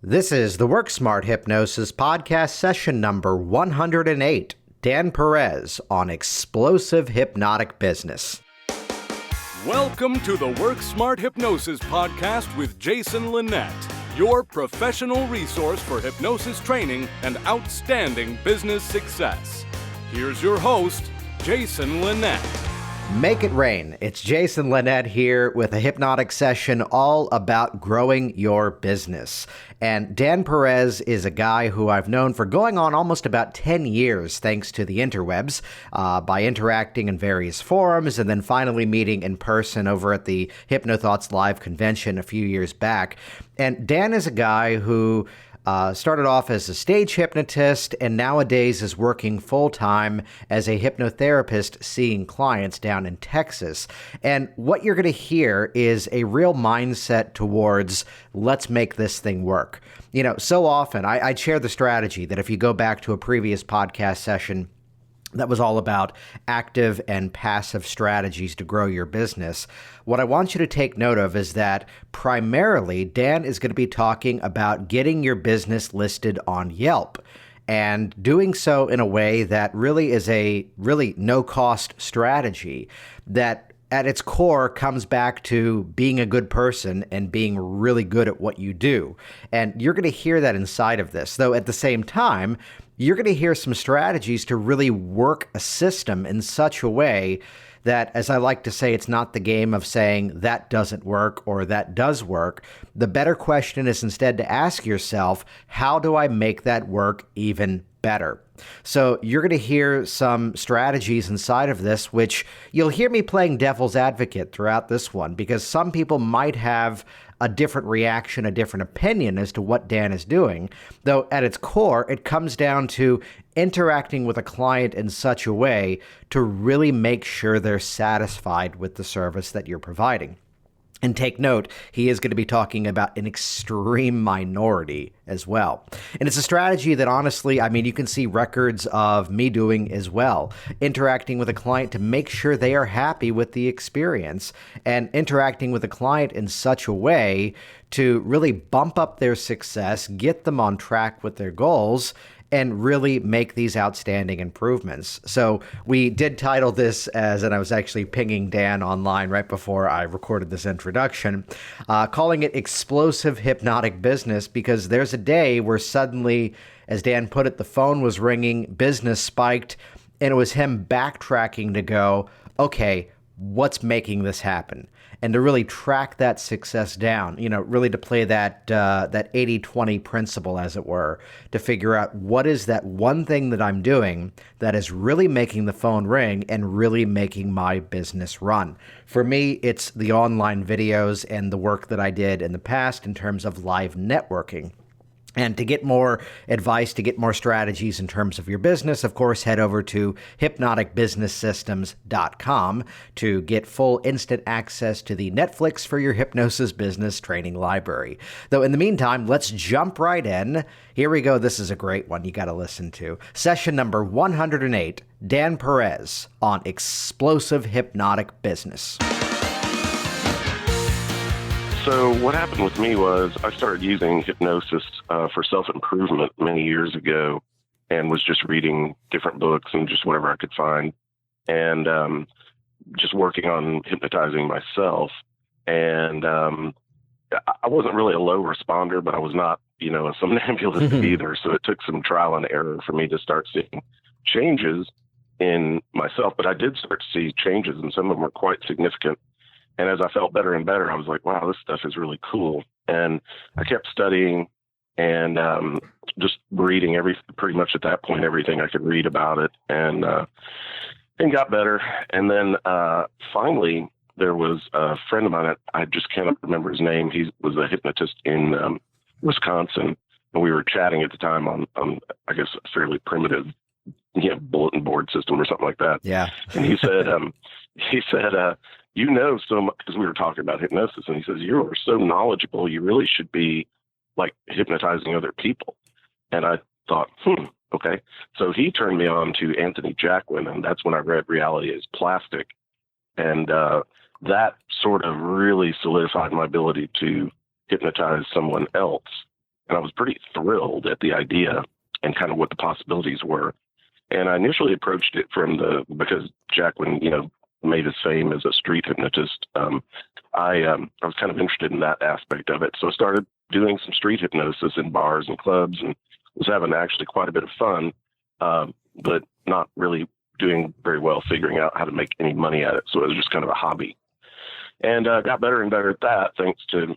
This is the Work Smart Hypnosis podcast session number 108. Dan Perez on explosive hypnotic business. Welcome to the Work Smart Hypnosis podcast with Jason Linett, your professional resource for hypnosis training and outstanding business success. Here's your host, Jason Linett. Make it rain. It's Jason Linett here with a hypnotic session all about growing your business. And Dan Perez is a guy who I've known for going on almost about 10 years, thanks to the interwebs, by interacting in various forums and then finally meeting in person over at the HypnoThoughts Live convention a few years back. And Dan is a guy who started off as a stage hypnotist and nowadays is working full-time as a hypnotherapist seeing clients down in Texas. And what you're going to hear is a real mindset towards let's make this thing work. You know, so often I share the strategy that if you go back to a previous podcast session that was all about active and passive strategies to grow your business. What I want you to take note of is that primarily Dan is going to be talking about getting your business listed on Yelp and doing so in a way that really is a really no-cost strategy that at its core comes back to being a good person and being really good at what you do. And you're going to hear that inside of this, though at the same time, you're going to hear some strategies to really work a system in such a way that, as I like to say, it's not the game of saying that doesn't work or that does work. The better question is instead to ask yourself, how do I make that work even better? So you're going to hear some strategies inside of this, which you'll hear me playing devil's advocate throughout this one, because some people might have a different reaction, a different opinion as to what Dan is doing, though at its core, it comes down to interacting with a client in such a way to really make sure they're satisfied with the service that you're providing. And take note, he is going to be talking about an extreme minority as well. And it's a strategy that honestly, I mean, you can see records of me doing as well, interacting with a client to make sure they are happy with the experience and interacting with a client in such a way to really bump up their success, get them on track with their goals, and really make these outstanding improvements. So we did title this as, and I was actually pinging Dan online right before I recorded this introduction, calling it Explosive Hypnotic Business, because there's a day where suddenly, as Dan put it, the phone was ringing, business spiked, and it was him backtracking to go, okay, what's making this happen? And to really track that success down, you know, really to play that 80-20 principle, as it were, to figure out what is that one thing that I'm doing that is really making the phone ring and really making my business run. For me, it's the online videos and the work that I did in the past in terms of live networking. And to get more advice, to get more strategies in terms of your business, of course, head over to hypnoticbusinesssystems.com to get full instant access to the Netflix for your hypnosis business training library. Though in the meantime, let's jump right in. Here we go. This is a great one you got to listen to. Session number 108, Dan Perez on explosive hypnotic business. So what happened with me was I started using hypnosis for self-improvement many years ago and was just reading different books and just whatever I could find and just working on hypnotizing myself. And I wasn't really a low responder, but I was not, you know, a somnambulist either. So it took some trial and error for me to start seeing changes in myself. But I did start to see changes, and some of them were quite significant. And as I felt better and better, I was like, wow, this stuff is really cool. And I kept studying and just reading pretty much at that point, everything I could read about it, and got better. And then finally, there was a friend of mine, I just can't remember his name. He was a hypnotist in Wisconsin. And we were chatting at the time on I guess, a fairly primitive bulletin board system or something like that. Yeah. And he said, you know so much, because we were talking about hypnosis, and he says, you are so knowledgeable, you really should be like hypnotizing other people. And I thought, okay. So he turned me on to Anthony Jacquin, and that's when I read Reality is Plastic. And that sort of really solidified my ability to hypnotize someone else. and I was pretty thrilled at the idea and kind of what the possibilities were. And I initially approached it because Jack, when, made his fame as a street hypnotist, I was kind of interested in that aspect of it. So I started doing some street hypnosis in bars and clubs, and was having actually quite a bit of fun, but not really doing very well figuring out how to make any money at it. So it was just kind of a hobby. And got better and better at that thanks to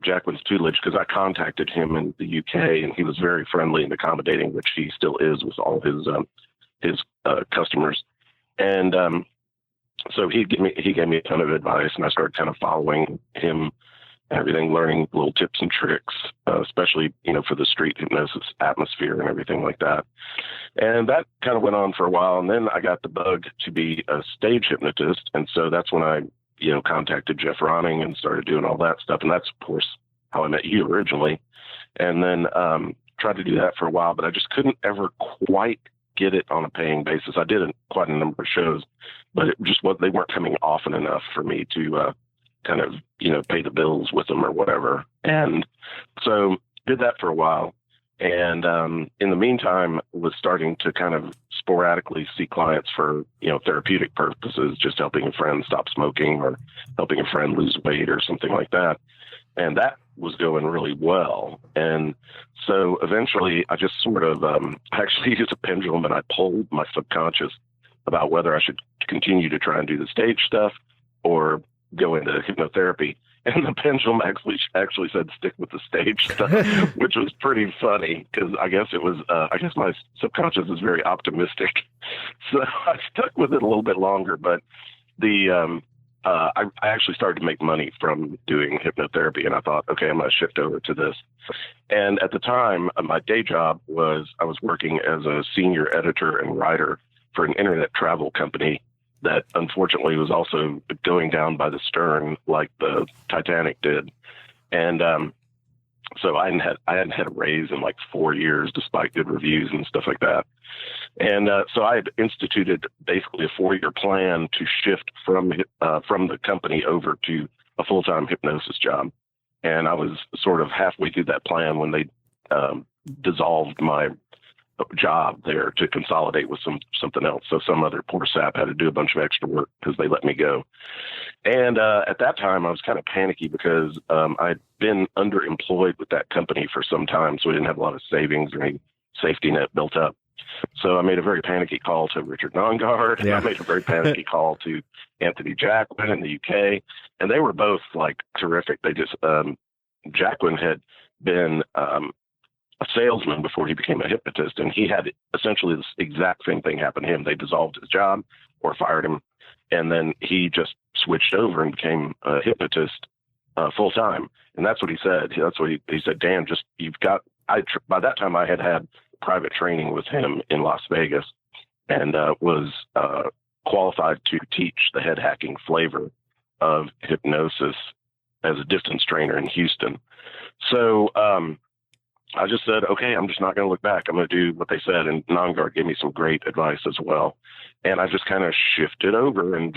Jacqueline's tutelage, because I contacted him in the UK, and he was very friendly and accommodating, which he still is with all his customers. And so he gave me a ton of advice, and I started kind of following him and everything, learning little tips and tricks, especially, for the street hypnosis atmosphere and everything like that. And that kind of went on for a while. And then I got the bug to be a stage hypnotist. And so that's when I, contacted Jeff Ronning and started doing all that stuff. And that's, of course, how I met you originally. And then tried to do that for a while, but I just couldn't ever quite get it on a paying basis. I did quite a number of shows, but they weren't coming often enough for me to kind of, pay the bills with them or whatever. And so did that for a while. And in the meantime, was starting to kind of sporadically see clients for, therapeutic purposes, just helping a friend stop smoking or helping a friend lose weight or something like that. And that was going really well. And so eventually I just sort of actually used a pendulum, and I polled my subconscious about whether I should continue to try and do the stage stuff or go into hypnotherapy. And the pendulum actually said stick with the stage stuff, which was pretty funny, because I guess my subconscious is very optimistic. So I stuck with it a little bit longer, but I actually started to make money from doing hypnotherapy, and I thought, okay, I'm going to shift over to this. And at the time, my day job I was working as a senior editor and writer for an internet travel company that unfortunately was also going down by the stern like the Titanic did. And so I hadn't had a raise in like 4 years, despite good reviews and stuff like that. And so I had instituted basically a 4-year plan to shift from the company over to a full-time hypnosis job. And I was sort of halfway through that plan when they dissolved my job there to consolidate with something else. So some other poor sap had to do a bunch of extra work because they let me go. And at that time, I was kind of panicky because I'd been underemployed with that company for some time, so we didn't have a lot of savings or any safety net built up. So I made a very panicky call to Richard Nongard. Yeah. I made a very panicky call to Anthony Jacquin in the UK, and they were both like terrific. They just Jacquin had been a salesman before he became a hypnotist, and he had essentially this exact same thing happen to him. They dissolved his job or fired him, and then he just switched over and became a hypnotist full time. And that's what he said. That's what he said. Dan, by that time I had private training with him in Las Vegas, and was qualified to teach the head hacking flavor of hypnosis as a distance trainer in Houston. So I just said, okay, I'm just not going to look back. I'm going to do what they said. And Nongard gave me some great advice as well. And I just kind of shifted over, and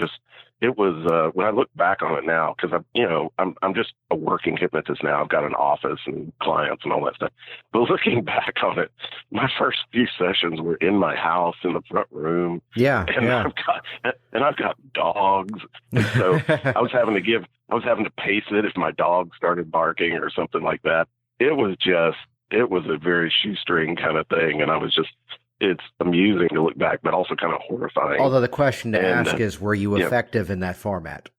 it was, when I look back on it now, because I'm just a working hypnotist now. I've got an office and clients and all that stuff. But looking back on it, my first few sessions were in my house in the front room. Yeah. And yeah. I've got dogs. And so I was having to pace it if my dog started barking or something like that. It was a very shoestring kind of thing. And it's amusing to look back, but also kind of horrifying. Although the question to ask is, were you effective in that format?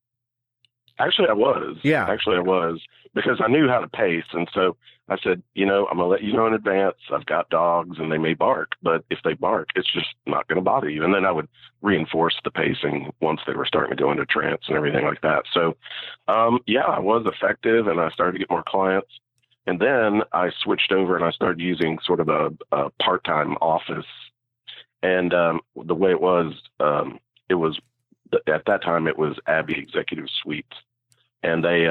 Actually, I was. Yeah. Actually, I was, because I knew how to pace. And so I said, I'm going to let you know in advance. I've got dogs and they may bark, but if they bark, it's just not going to bother you. And then I would reinforce the pacing once they were starting to go into trance and everything like that. So, I was effective, and I started to get more clients. And then I switched over and I started using sort of a part-time office. And the way it was at that time, it was Abbey Executive Suites. And they,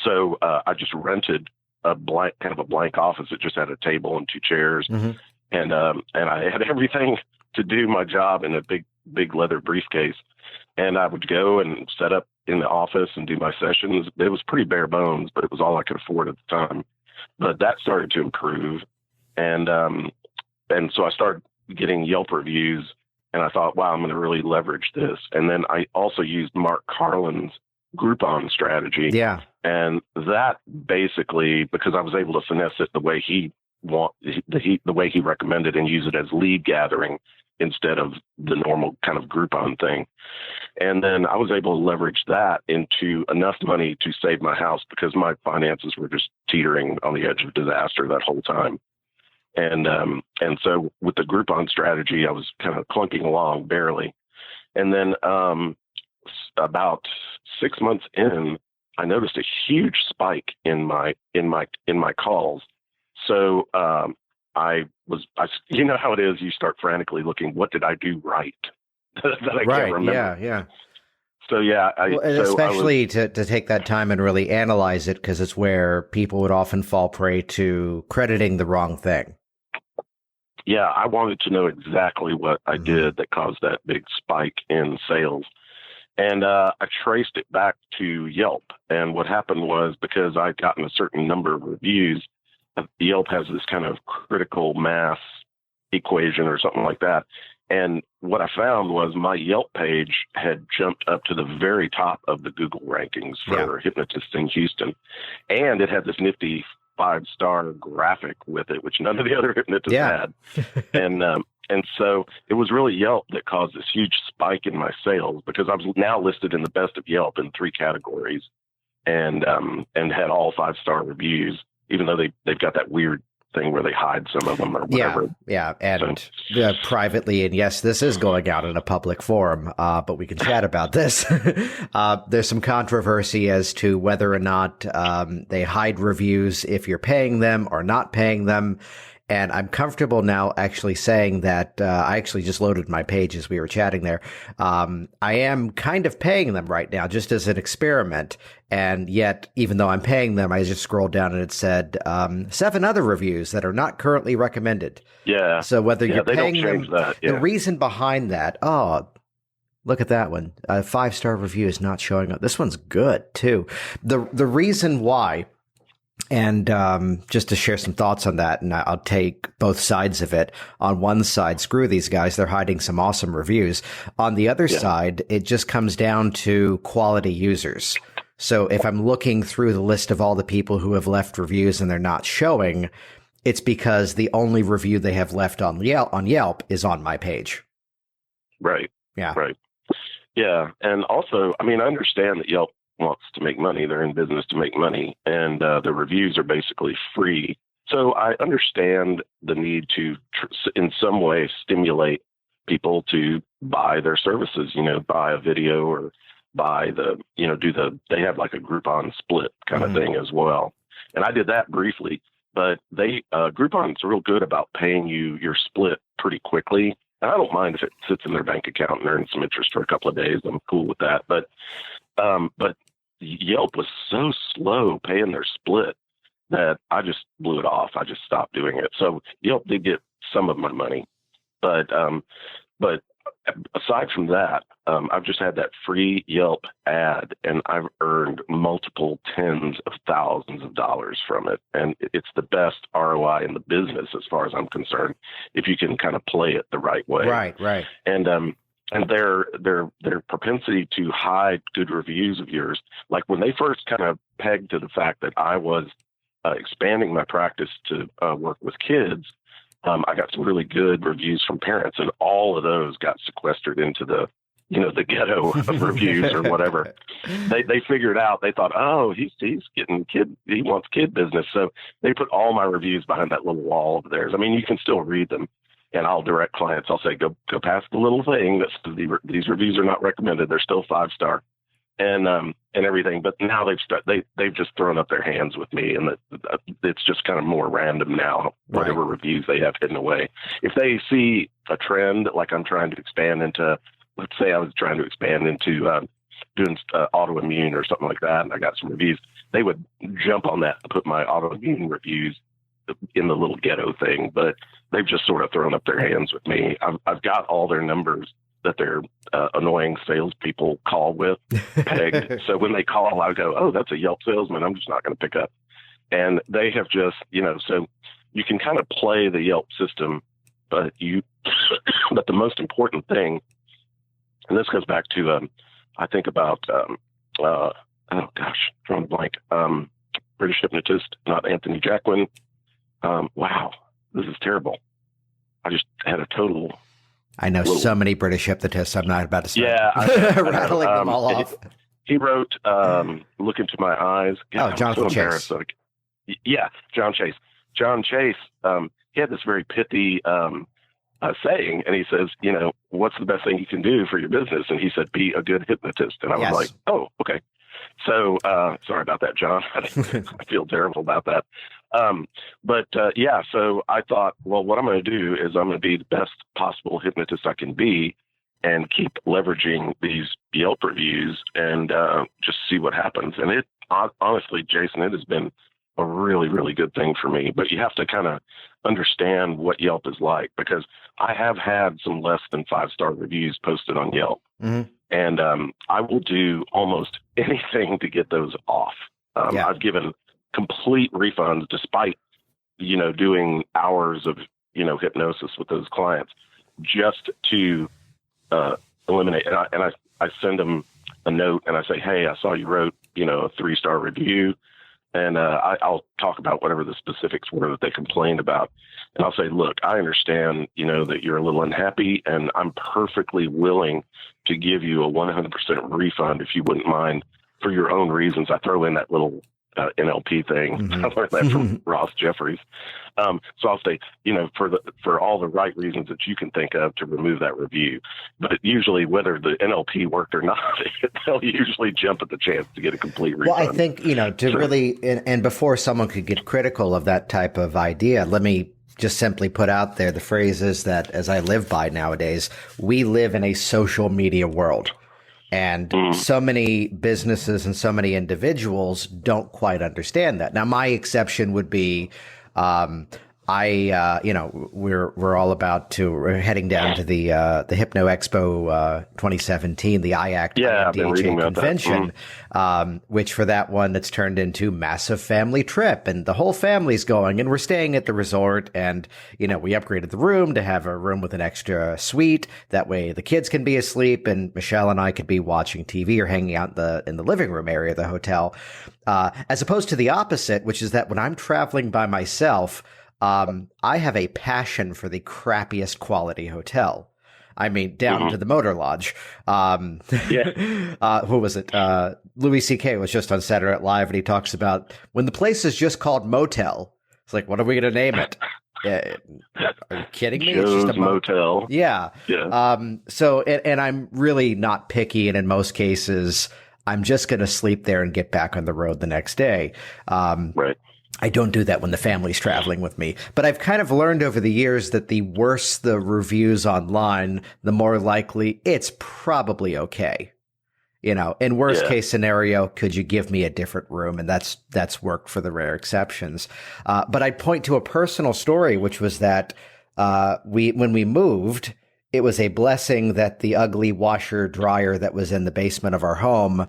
so I just rented a blank office that just had a table and 2 chairs. Mm-hmm. And I had everything to do my job in a big leather briefcase. And I would go and set up in the office and do my sessions. It was pretty bare bones, but it was all I could afford at the time. but that started to improve. And so I started getting Yelp reviews, and I thought, wow, I'm going to really leverage this. And then I also used Mark Carlin's Groupon strategy. Yeah. And that basically, because I was able to finesse it the way the way he recommended, and use it as lead gathering instead of the normal kind of Groupon thing. And then I was able to leverage that into enough money to save my house, because my finances were just teetering on the edge of disaster that whole time. And so with the Groupon strategy, I was kind of clunking along barely. And then about 6 months in, I noticed a huge spike in my calls. So you know how it is, you start frantically looking, what did I do right? that I can't remember. Yeah. So yeah, especially to take that time and really analyze it, because it's where people would often fall prey to crediting the wrong thing. Yeah, I wanted to know exactly what I did that caused that big spike in sales. And I traced it back to Yelp. And what happened was, because I'd gotten a certain number of reviews, Yelp has this kind of critical mass equation or something like that. And what I found was my Yelp page had jumped up to the very top of the Google rankings for hypnotists in Houston. And it had this nifty 5-star graphic with it, which none of the other hypnotists had. And so it was really Yelp that caused this huge spike in my sales, because I was now listed in the best of Yelp in 3 categories, and had all 5-star reviews, even though they've got that weird thing where they hide some of them or whatever. Yeah. And privately, and yes, this is going out in a public forum, but we can chat about this. There's some controversy as to whether or not they hide reviews if you're paying them or not paying them. And I'm comfortable now actually saying that I actually just loaded my page as we were chatting there. I am kind of paying them right now just as an experiment. And yet, even though I'm paying them, I just scrolled down and it said 7 other reviews that are not currently recommended. Yeah. So whether you're paying them, that. The reason behind that, look at that one. A 5-star review is not showing up. This one's good too. The reason why, and just to share some thoughts on that, and I'll take both sides of it. On one side, screw these guys. They're hiding some awesome reviews. On the other side, it just comes down to quality users. So if I'm looking through the list of all the people who have left reviews and they're not showing, it's because the only review they have left on Yelp is on my page. Right. Yeah. Right. Yeah. And also, I mean, I understand that Yelp wants to make money. They're in business to make money, and the reviews are basically free. So I understand the need to, in some way, stimulate people to buy their services, buy a video or buy they have like a Groupon split kind of thing as well. And I did that briefly, but Groupon's real good about paying you your split pretty quickly. And I don't mind if it sits in their bank account and earns some interest for a couple of days. I'm cool with that. But Yelp was so slow paying their split that I just blew it off. I just stopped doing it. So Yelp did get some of my money, but aside from that, I've just had that free Yelp ad, and I've earned multiple tens of thousands of dollars from it. And it's the best ROI in the business, as far as I'm concerned, if you can kind of play it the right way. Right. And their propensity to hide good reviews of yours, like when they first kind of pegged to the fact that I was expanding my practice to work with kids, I got some really good reviews from parents, and all of those got sequestered into the ghetto of reviews or whatever. They figured out, they thought, oh, he's getting he wants kid business. So they put all my reviews behind that little wall of theirs. I mean, you can still read them. And I'll direct clients. I'll say, go past the little thing that says these reviews are not recommended. They're still 5-star, and everything. But now they've just thrown up their hands with me, and it's just kind of more random now. Whatever reviews they have hidden away. If they see a trend, like I'm trying to expand into, let's say I was trying to expand into doing autoimmune or something like that, and I got some reviews, they would jump on that and put my autoimmune reviews in the little ghetto thing, but they've just sort of thrown up their hands with me. I've got all their numbers that their annoying salespeople call with pegged. So when they call, I go, oh, that's a Yelp salesman. I'm just not going to pick up. And they have just, so you can kind of play the Yelp system, but but the most important thing, and this goes back to, I think about, drawing a blank, British hypnotist, not Anthony Jacquin. Wow, this is terrible. I just had a total. I know so many British hypnotists. I'm not about to start rattling them all off. He wrote "Look Into My Eyes." God, Jonathan Chase. John Chase. John Chase. He had this very pithy saying, and he says, what's the best thing you can do for your business? And he said, be a good hypnotist. And I was like, oh, okay. So sorry about that, John. I feel terrible about that. So I thought, well, what I'm going to do is I'm going to be the best possible hypnotist I can be and keep leveraging these Yelp reviews and just see what happens. And it honestly, Jason, it has been a really, really good thing for me. But you have to kind of understand what Yelp is like, because I have had some less than 5-star reviews posted on Yelp. Mm-hmm. And I will do almost anything to get those off. I've given complete refunds despite, doing hours of, hypnosis with those clients just to eliminate. And I send them a note and I say, hey, I saw you wrote, a 3-star review. And I'll talk about whatever the specifics were that they complained about. And I'll say, look, I understand, that you're a little unhappy, and I'm perfectly willing to give you a 100% refund if you wouldn't mind, for your own reasons. I throw in that little NLP thing. Mm-hmm. I learned that from Ross Jeffries. So I'll say, for all the right reasons that you can think of to remove that review. But usually, whether the NLP worked or not, they'll usually jump at the chance to get a complete refund. Well, I think, really, and before someone could get critical of that type of idea, let me just simply put out there the phrases that, as I live by nowadays, we live in a social media world. And so many businesses and so many individuals don't quite understand that. Now, my exception would be, we're all about we're heading down to the Hypno Expo 2017, the IACT convention, which for that one, it's turned into massive family trip, and the whole family's going, and we're staying at the resort, and we upgraded the room to have a room with an extra suite. That way, the kids can be asleep, and Michelle and I could be watching TV or hanging out in the living room area of the hotel, as opposed to the opposite, which is that when I'm traveling by myself, I have a passion for the crappiest quality hotel. I mean, down to the Motor Lodge. Who was it? Louis C.K. was just on Saturday Night Live, and he talks about when the place is just called Motel. It's like, what are we going to name it? Are you kidding me? Joe's it's just a Motel. Yeah. So, and I'm really not picky, and in most cases, I'm just going to sleep there and get back on the road the next day. Right. I don't do that when the family's traveling with me. But I've kind of learned over the years that the worse the reviews online, the more likely it's probably okay. In worst case scenario, could you give me a different room? And that's worked for the rare exceptions. But I'd point to a personal story, which was that when we moved, it was a blessing that the ugly washer dryer that was in the basement of our home,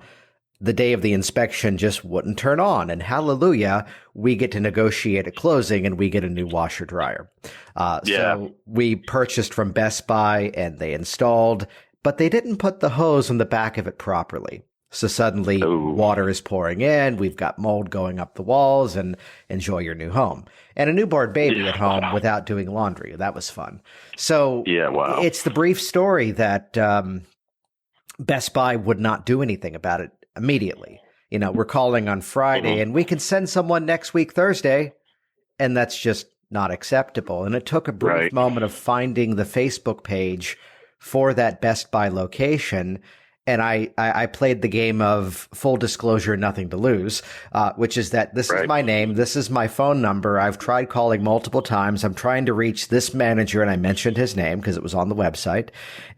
the day of the inspection, just wouldn't turn on. And hallelujah, we get to negotiate at closing and we get a new washer dryer. So we purchased from Best Buy and they installed, but they didn't put the hose on the back of it properly. So suddenly water is pouring in. We've got mold going up the walls, and enjoy your new home. And a newborn baby at home without doing laundry. That was fun. So it's the brief story that Best Buy would not do anything about it immediately. We're calling on Friday and we can send someone next week, Thursday, and that's just not acceptable. And it took a brief moment of finding the Facebook page for that Best Buy location. And I played the game of full disclosure, nothing to lose, which is that this is my name. This is my phone number. I've tried calling multiple times. I'm trying to reach this manager, and I mentioned his name because it was on the website.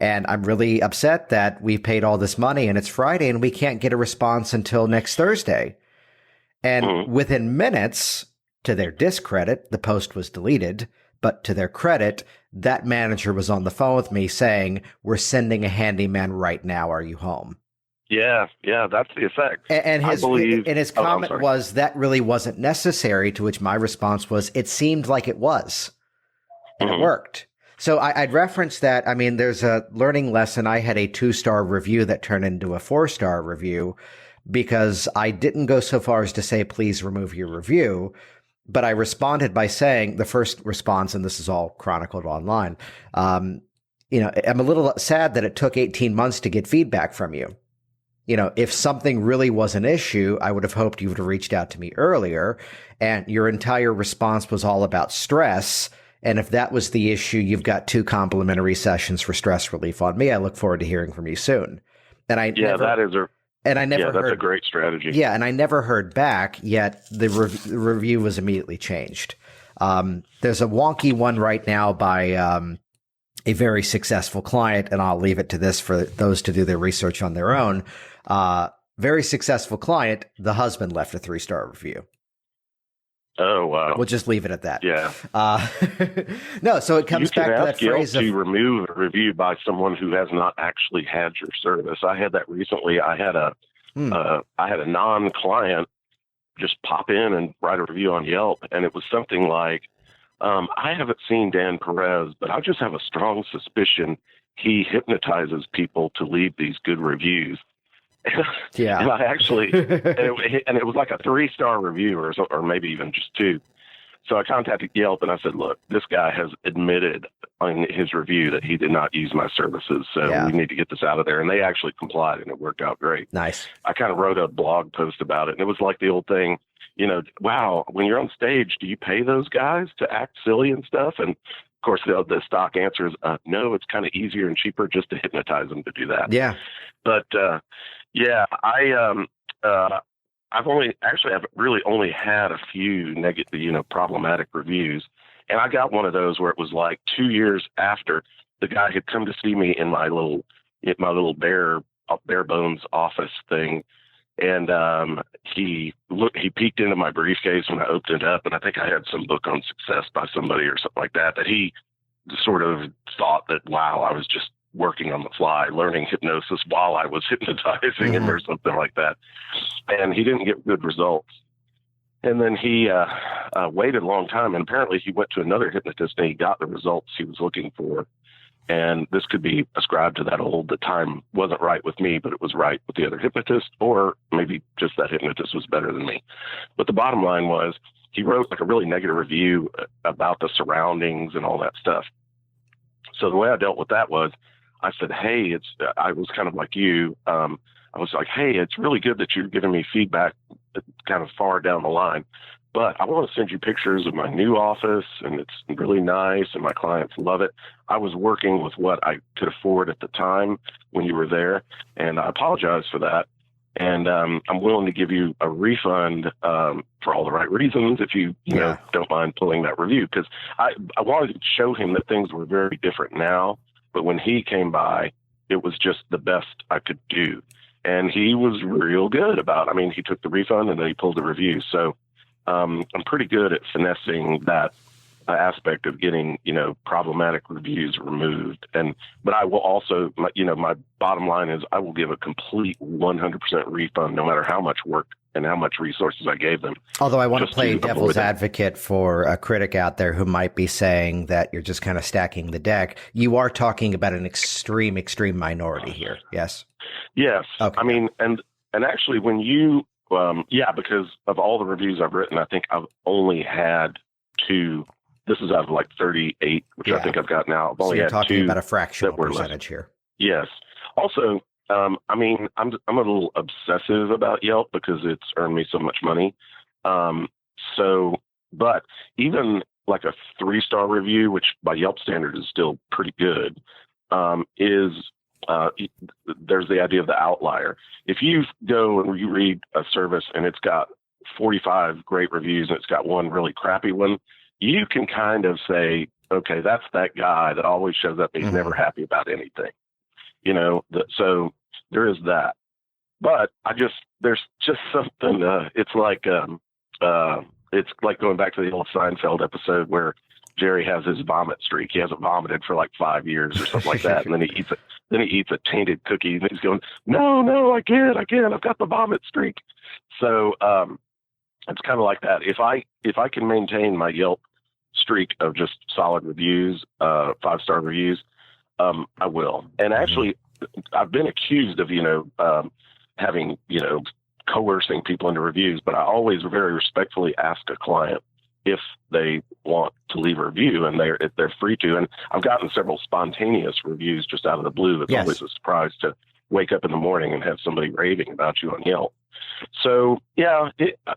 And I'm really upset that we paid all this money and it's Friday and we can't get a response until next Thursday. And within minutes, to their discredit, the post was deleted. But to their credit, that manager was on the phone with me saying, we're sending a handyman right now. Are you home? Yeah, that's the effect. And I believe, his I'm comment sorry. was that really wasn't necessary, to which my response was, it seemed like it was, and it worked. So I'd reference that. I mean, there's a learning lesson. I had a 2-star review that turned into a 4-star review because I didn't go so far as to say, please remove your review. But I responded by saying, the first response, and this is all chronicled online, I'm a little sad that it took 18 months to get feedback from you. If something really was an issue, I would have hoped you would have reached out to me earlier. And your entire response was all about stress. And if that was the issue, you've got 2 complimentary sessions for stress relief on me. I look forward to hearing from you soon. And I that's a great strategy. Yeah, and I never heard back, yet the review was immediately changed. There's a wonky one right now by a very successful client, and I'll leave it to this for those to do their research on their own. Very successful client, the husband left a 3-star review. Oh, wow. We'll just leave it at that. Yeah. No, so it comes back to that phrase to remove a review by someone who has not actually had your service. I had that recently. I had a non-client just pop in and write a review on Yelp, and it was something like, I haven't seen Dan Perez, but I just have a strong suspicion he hypnotizes people to leave these good reviews. Yeah. And I actually, and it was like a 3-star review or maybe even just 2. So I contacted Yelp and I said, look, this guy has admitted in his review that he did not use my services. So we need to get this out of there. And they actually complied and it worked out great. Nice. I kind of wrote a blog post about it. And it was like the old thing, wow, when you're on stage, do you pay those guys to act silly and stuff? And of course, the stock answer is, no, it's kind of easier and cheaper just to hypnotize them to do that. Yeah. But, I've really only had a few negative, problematic reviews. And I got one of those where it was like 2 years after the guy had come to see me in my little bare bones office thing. And he peeked into my briefcase when I opened it up. And I think I had some book on success by somebody or something like that he sort of thought that, wow, I was just working on the fly, learning hypnosis while I was hypnotizing him or something like that. And he didn't get good results. And then he waited a long time. And apparently he went to another hypnotist and he got the results he was looking for. And this could be ascribed to the time wasn't right with me, but it was right with the other hypnotist, or maybe just that hypnotist was better than me. But the bottom line was he wrote like a really negative review about the surroundings and all that stuff. So the way I dealt with that was I said, hey, I was kind of like you. I was like, hey, it's really good that you're giving me feedback kind of far down the line, but I want to send you pictures of my new office and it's really nice and my clients love it. I was working with what I could afford at the time when you were there, and I apologize for that. And I'm willing to give you a refund for all the right reasons if you don't mind pulling that review, because I wanted to show him that things were very different now. But when he came by, it was just the best I could do. And he was real good about it. I mean, he took the refund and then he pulled the review. So I'm pretty good at finessing that aspect of getting, problematic reviews removed. But I will also, my bottom line is I will give a complete 100% refund no matter how much work and how much resources I gave them. Although I want to play devil's advocate for a critic out there who might be saying that you're just kind of stacking the deck. You are talking about an extreme minority here. Yes. Yes. Okay. I mean, and actually when you, because of all the reviews I've written, I think I've only had 2. This is out of like 38, which I think I've got now. I've only you're had talking 2 about a fractional percentage here. Yes. Also, I'm a little obsessive about Yelp because it's earned me so much money. But even like a 3-star review, which by Yelp standard is still pretty good, there's the idea of the outlier. If you go and you read a service and it's got 45 great reviews and it's got 1 really crappy one, you can kind of say, okay, that's that guy that always shows up. He's never happy about anything, so there is that. But there's just something, it's like going back to the old Seinfeld episode where Jerry has his vomit streak. He hasn't vomited for like 5 years or something like that. And then he eats a tainted cookie and he's going, no, I can't. I've got the vomit streak. So, it's kind of like that. If I can maintain my Yelp streak of just solid reviews, 5-star reviews, I will. And actually, I've been accused of, having, coercing people into reviews, but I always very respectfully ask a client if they want to leave a review, and they're free to. And I've gotten several spontaneous reviews just out of the blue. It's always a surprise to wake up in the morning and have somebody raving about you on Yelp. So yeah,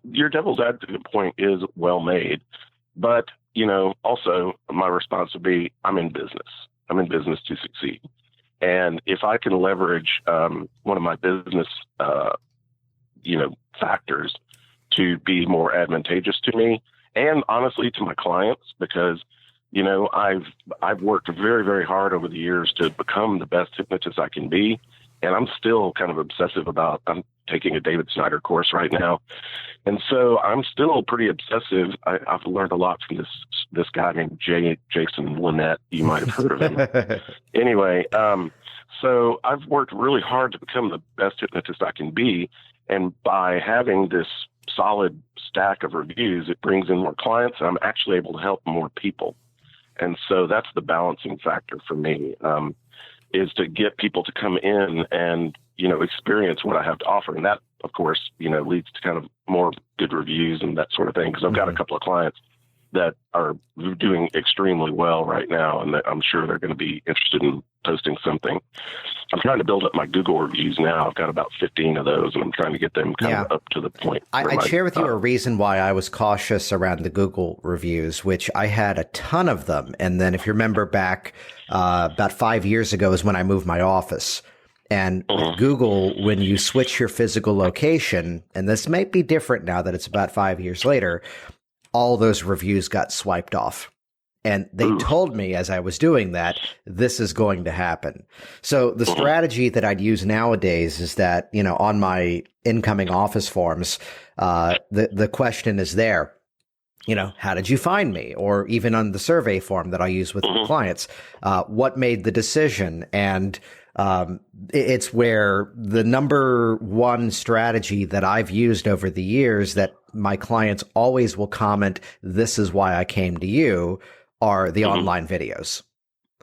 your devil's advocate point is well made, but also my response would be, I'm in business. I'm in business to succeed. And if I can leverage one of my business, factors to be more advantageous to me and honestly to my clients, because, I've worked very, very hard over the years to become the best hypnotist I can be. And I'm still kind of obsessive about, I'm taking a David Snyder course right now. And so I'm still pretty obsessive. I've learned a lot from this guy named Jason Lynette. You might have heard of him. Anyway, so I've worked really hard to become the best hypnotist I can be. And by having this solid stack of reviews, it brings in more clients, and I'm actually able to help more people. And so that's the balancing factor for me, is to get people to come in and, experience what I have to offer. And that, of course, leads to kind of more good reviews and that sort of thing. Because I've got a couple of clients that are doing extremely well right now, and that I'm sure they're going to be interested in posting something. I'm trying to build up my Google reviews now. I've got about 15 of those, and I'm trying to get them kind of up to the point. I'd share with you a reason why I was cautious around the Google reviews, which I had a ton of them. And then if you remember back about 5 years ago is when I moved my office. And with Google, when you switch your physical location, and this might be different now that it's about 5 years later, all those reviews got swiped off. And they told me as I was doing that, this is going to happen. So the strategy that I'd use nowadays is that, on my incoming office forms, the question is there, how did you find me? Or even on the survey form that I use with clients, what made the decision? And it's where the number one strategy that I've used over the years that my clients always will comment, this is why I came to you, are the online videos.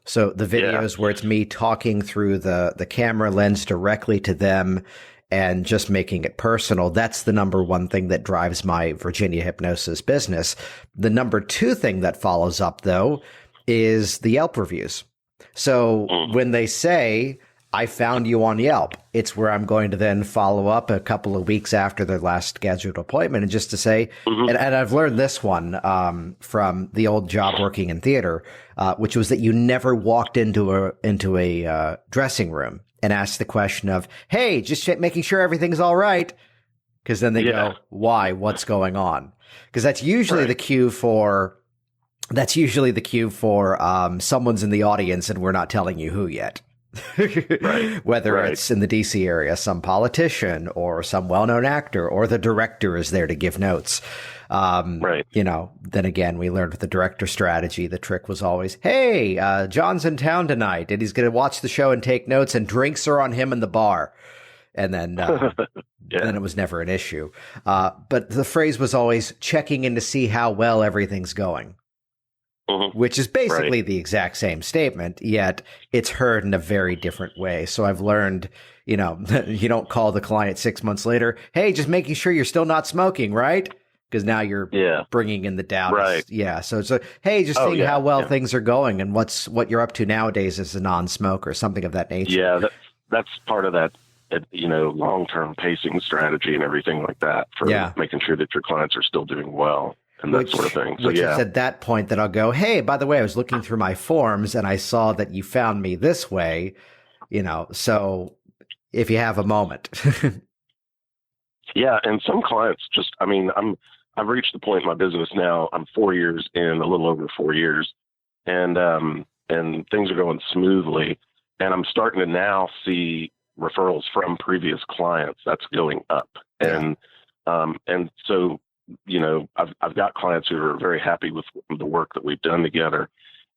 So the videos where it's me talking through the camera lens directly to them and just making it personal. That's the number one thing that drives my Virginia Hypnosis business. The number two thing that follows up, though, is the Yelp reviews. So when they say, I found you on Yelp, it's where I'm going to then follow up a couple of weeks after their last scheduled appointment, and just to say, and I've learned this one from the old job working in theater, which was that you never walked into a dressing room and asked the question of, hey, just making sure everything's all right. Because then they go, why? What's going on? Because that's usually the cue for someone's in the audience and we're not telling you who yet. Whether it's in the DC area, some politician or some well-known actor, or the director is there to give notes. Then again, we learned with the director strategy, the trick was always, hey, John's in town tonight and he's going to watch the show and take notes, and drinks are on him in the bar. And then, then it was never an issue. But the phrase was always checking in to see how well everything's going. Which is basically the exact same statement, yet it's heard in a very different way. So I've learned, you don't call the client 6 months later, hey, just making sure you're still not smoking, right? Because now you're bringing in the doubt. So it's like, hey, just seeing how well things are going and what you're up to nowadays as a non-smoker, something of that nature. Yeah, that's part of that, long-term pacing strategy and everything like that for making sure that your clients are still doing well. And that sort of thing. So, which is at that point that I'll go, hey, by the way, I was looking through my forms and I saw that you found me this way, so if you have a moment. And some clients I've reached the point in my business now, I'm 4 years in, a little over 4 years, and things are going smoothly. And I'm starting to now see referrals from previous clients that's going up. And so I've got clients who are very happy with the work that we've done together.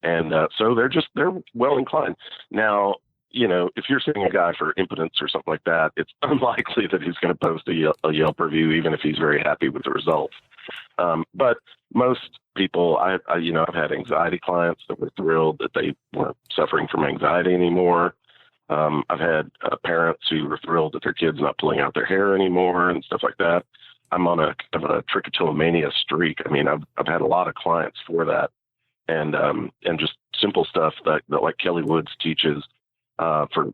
And so they're well inclined. Now, if you're seeing a guy for impotence or something like that, it's unlikely that he's going to post a Yelp review, even if he's very happy with the results. But most people, I've had anxiety clients that were thrilled that they weren't suffering from anxiety anymore. I've had parents who were thrilled that their kids not pulling out their hair anymore and stuff like that. I'm on a kind of a trichotillomania streak. I mean, I've had a lot of clients for that, and just simple stuff that like Kelly Woods teaches for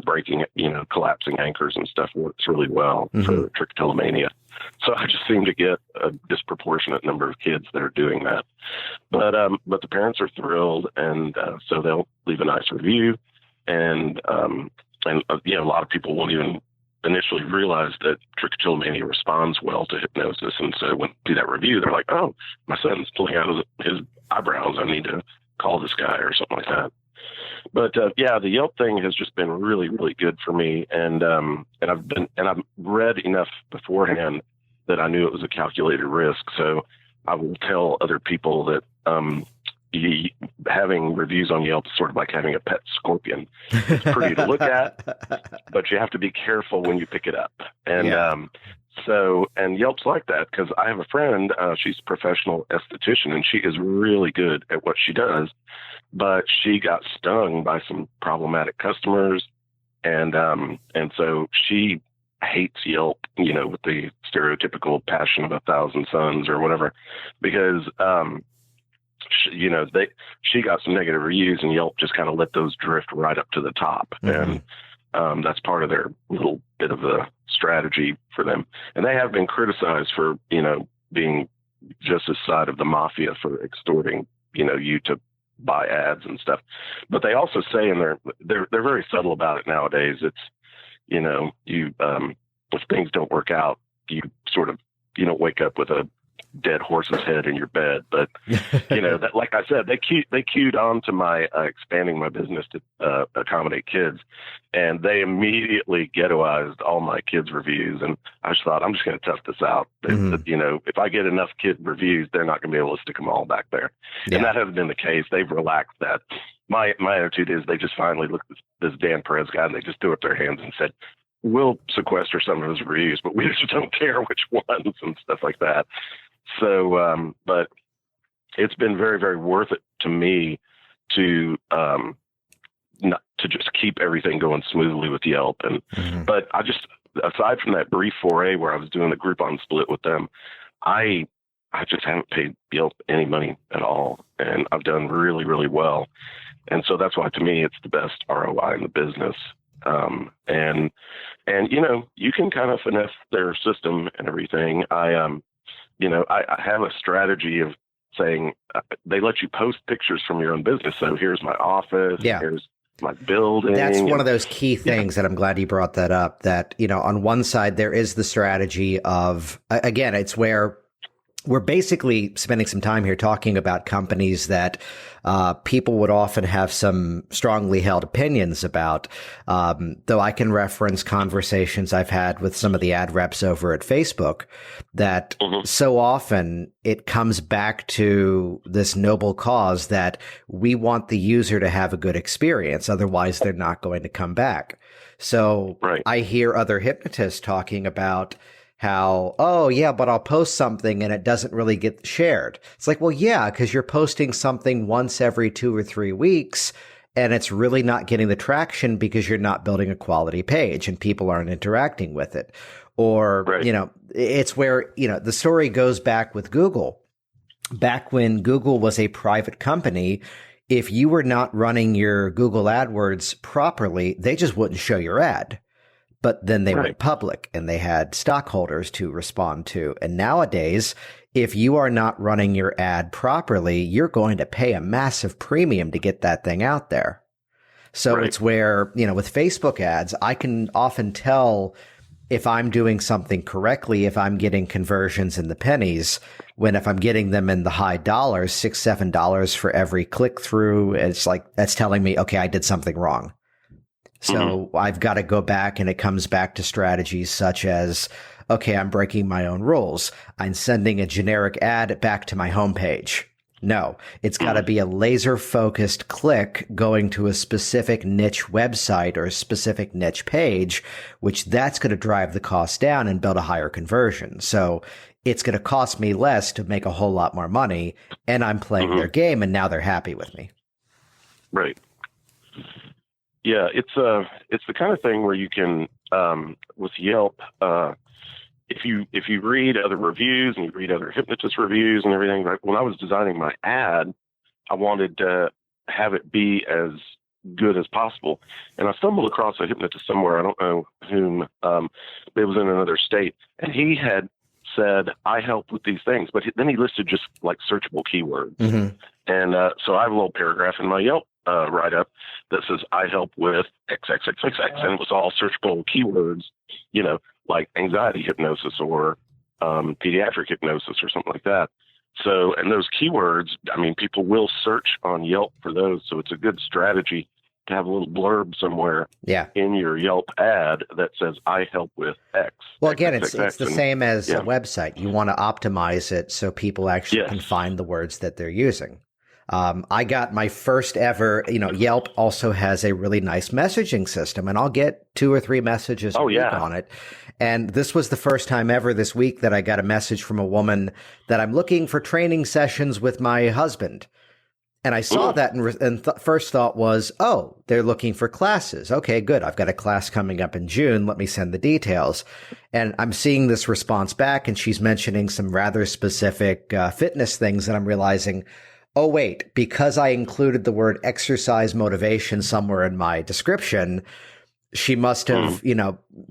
breaking collapsing anchors and stuff works really well for trichotillomania. So I just seem to get a disproportionate number of kids that are doing that, but the parents are thrilled, and so they'll leave a nice review, and a lot of people won't even initially realize that trichotillomania responds well to hypnosis. And so when they see that review, they're like, oh, my son's pulling out his eyebrows. I need to call this guy or something like that. But the Yelp thing has just been really, really good for me. And I've read enough beforehand that I knew it was a calculated risk. So I will tell other people that having reviews on Yelp is sort of like having a pet scorpion. It's pretty to look at, but you have to be careful when you pick it up. And and Yelp's like that, because I have a friend, she's a professional esthetician, and she is really good at what she does, but she got stung by some problematic customers. And so she hates Yelp, with the stereotypical passion of 1,000 suns or whatever, because, she got some negative reviews, and Yelp just kind of let those drift right up to the top. And that's part of their little bit of a strategy for them. And they have been criticized for, being just a side of the mafia for extorting, you to buy ads and stuff. But they also say, and they're very subtle about it nowadays. It's, if things don't work out, you don't wake up with a dead horse's head in your bed. But that, like I said, they queued on to my expanding my business to accommodate kids, and they immediately ghettoized all my kids' reviews. And I just thought, I'm just going to tough this out. If I get enough kid reviews, they're not going to be able to stick them all back there. And that hasn't been the case. They've relaxed that. My attitude is they just finally looked at this Dan Perez guy, and they just threw up their hands and said, we'll sequester some of his reviews, but we just don't care which ones and stuff like that. So, but it's been very, very worth it to me to not to just keep everything going smoothly with Yelp. And but I just, aside from that brief foray where I was doing the Groupon split with them, I just haven't paid Yelp any money at all, and I've done really, really well. And so that's why, to me, it's the best ROI in the business. And you can kind of finesse their system and everything. I have a strategy of saying they let you post pictures from your own business. So here's my office. Yeah. Here's my building. That's one of those key things that I'm glad you brought that up, that, on one side, there is the strategy of, again, it's where we're basically spending some time here talking about companies that people would often have some strongly held opinions about. Though I can reference conversations I've had with some of the ad reps over at Facebook that so often it comes back to this noble cause that we want the user to have a good experience. Otherwise, they're not going to come back. So I hear other hypnotists talking about how, oh, yeah, but I'll post something and it doesn't really get shared. It's like, well, yeah, because you're posting something once every 2 or 3 weeks, and it's really not getting the traction because you're not building a quality page and people aren't interacting with it. Or, it's where, the story goes back with Google. Back when Google was a private company, if you were not running your Google AdWords properly, they just wouldn't show your ad. But then they went public and they had stockholders to respond to. And nowadays, if you are not running your ad properly, you're going to pay a massive premium to get that thing out there. So it's where, with Facebook ads, I can often tell if I'm doing something correctly, if I'm getting conversions in the pennies, when if I'm getting them in the high dollars, $6, $7 for every click through, it's like, that's telling me, okay, I did something wrong. So I've got to go back, and it comes back to strategies such as, okay, I'm breaking my own rules. I'm sending a generic ad back to my homepage. No, it's got to be a laser focused click going to a specific niche website or a specific niche page, which that's going to drive the cost down and build a higher conversion. So it's going to cost me less to make a whole lot more money, and I'm playing their game, and now they're happy with me. Right. Yeah, it's the kind of thing where you can with Yelp, if you read other reviews and you read other hypnotist reviews and everything. Like when I was designing my ad, I wanted to have it be as good as possible, and I stumbled across a hypnotist somewhere. I don't know whom. It was in another state, and he had said, "I help with these things," but then he listed just like searchable keywords, and so I have a little paragraph in my Yelp write-up that says, "I help with XXXXX," and it was all searchable keywords, like anxiety hypnosis or pediatric hypnosis or something like that. So, and those keywords, I mean, people will search on Yelp for those. So it's a good strategy to have a little blurb somewhere in your Yelp ad that says, "I help with X." Well, again, it's the same as a website. You want to optimize it so people actually can find the words that they're using. I got my first ever, Yelp also has a really nice messaging system, and I'll get 2 or 3 messages a week on it. And this was the first time ever this week that I got a message from a woman that I'm looking for training sessions with my husband. And I saw that and first thought was, oh, they're looking for classes. Okay, good. I've got a class coming up in June. Let me send the details. And I'm seeing this response back, and she's mentioning some rather specific fitness things, and I'm realizing, oh, wait, because I included the word exercise motivation somewhere in my description, she must have,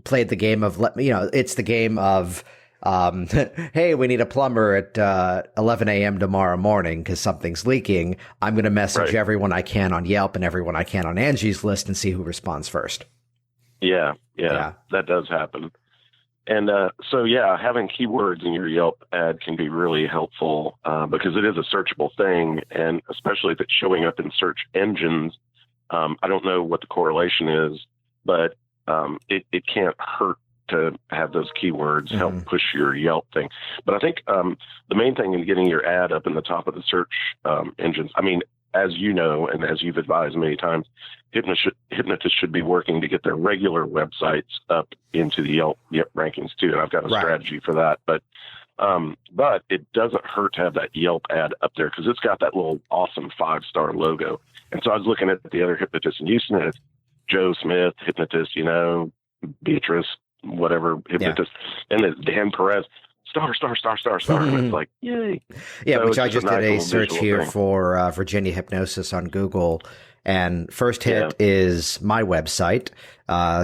played the game of, it's the game of, hey, we need a plumber at 11 a.m. tomorrow morning because something's leaking. I'm going to message everyone I can on Yelp and everyone I can on Angie's list and see who responds first. Yeah, that does happen. And having keywords in your Yelp ad can be really helpful because it is a searchable thing, and especially if it's showing up in search engines. I don't know what the correlation is, but it can't hurt to have those keywords help push your Yelp thing. But I think the main thing in getting your ad up in the top of the search engines, I mean, as you know, and as you've advised many times, hypnotists should be working to get their regular websites up into the Yelp rankings too. And I've got a strategy for that. But it doesn't hurt to have that Yelp ad up there because it's got that little awesome 5-star logo. And so I was looking at the other hypnotists in Houston, and it's Joe Smith, hypnotist, Beatrice, whatever, hypnotist, and it's Dan Perez. Star. And it's like, yay. Yeah, so which I just did a search here for Virginia Hypnosis on Google. And first hit is my website.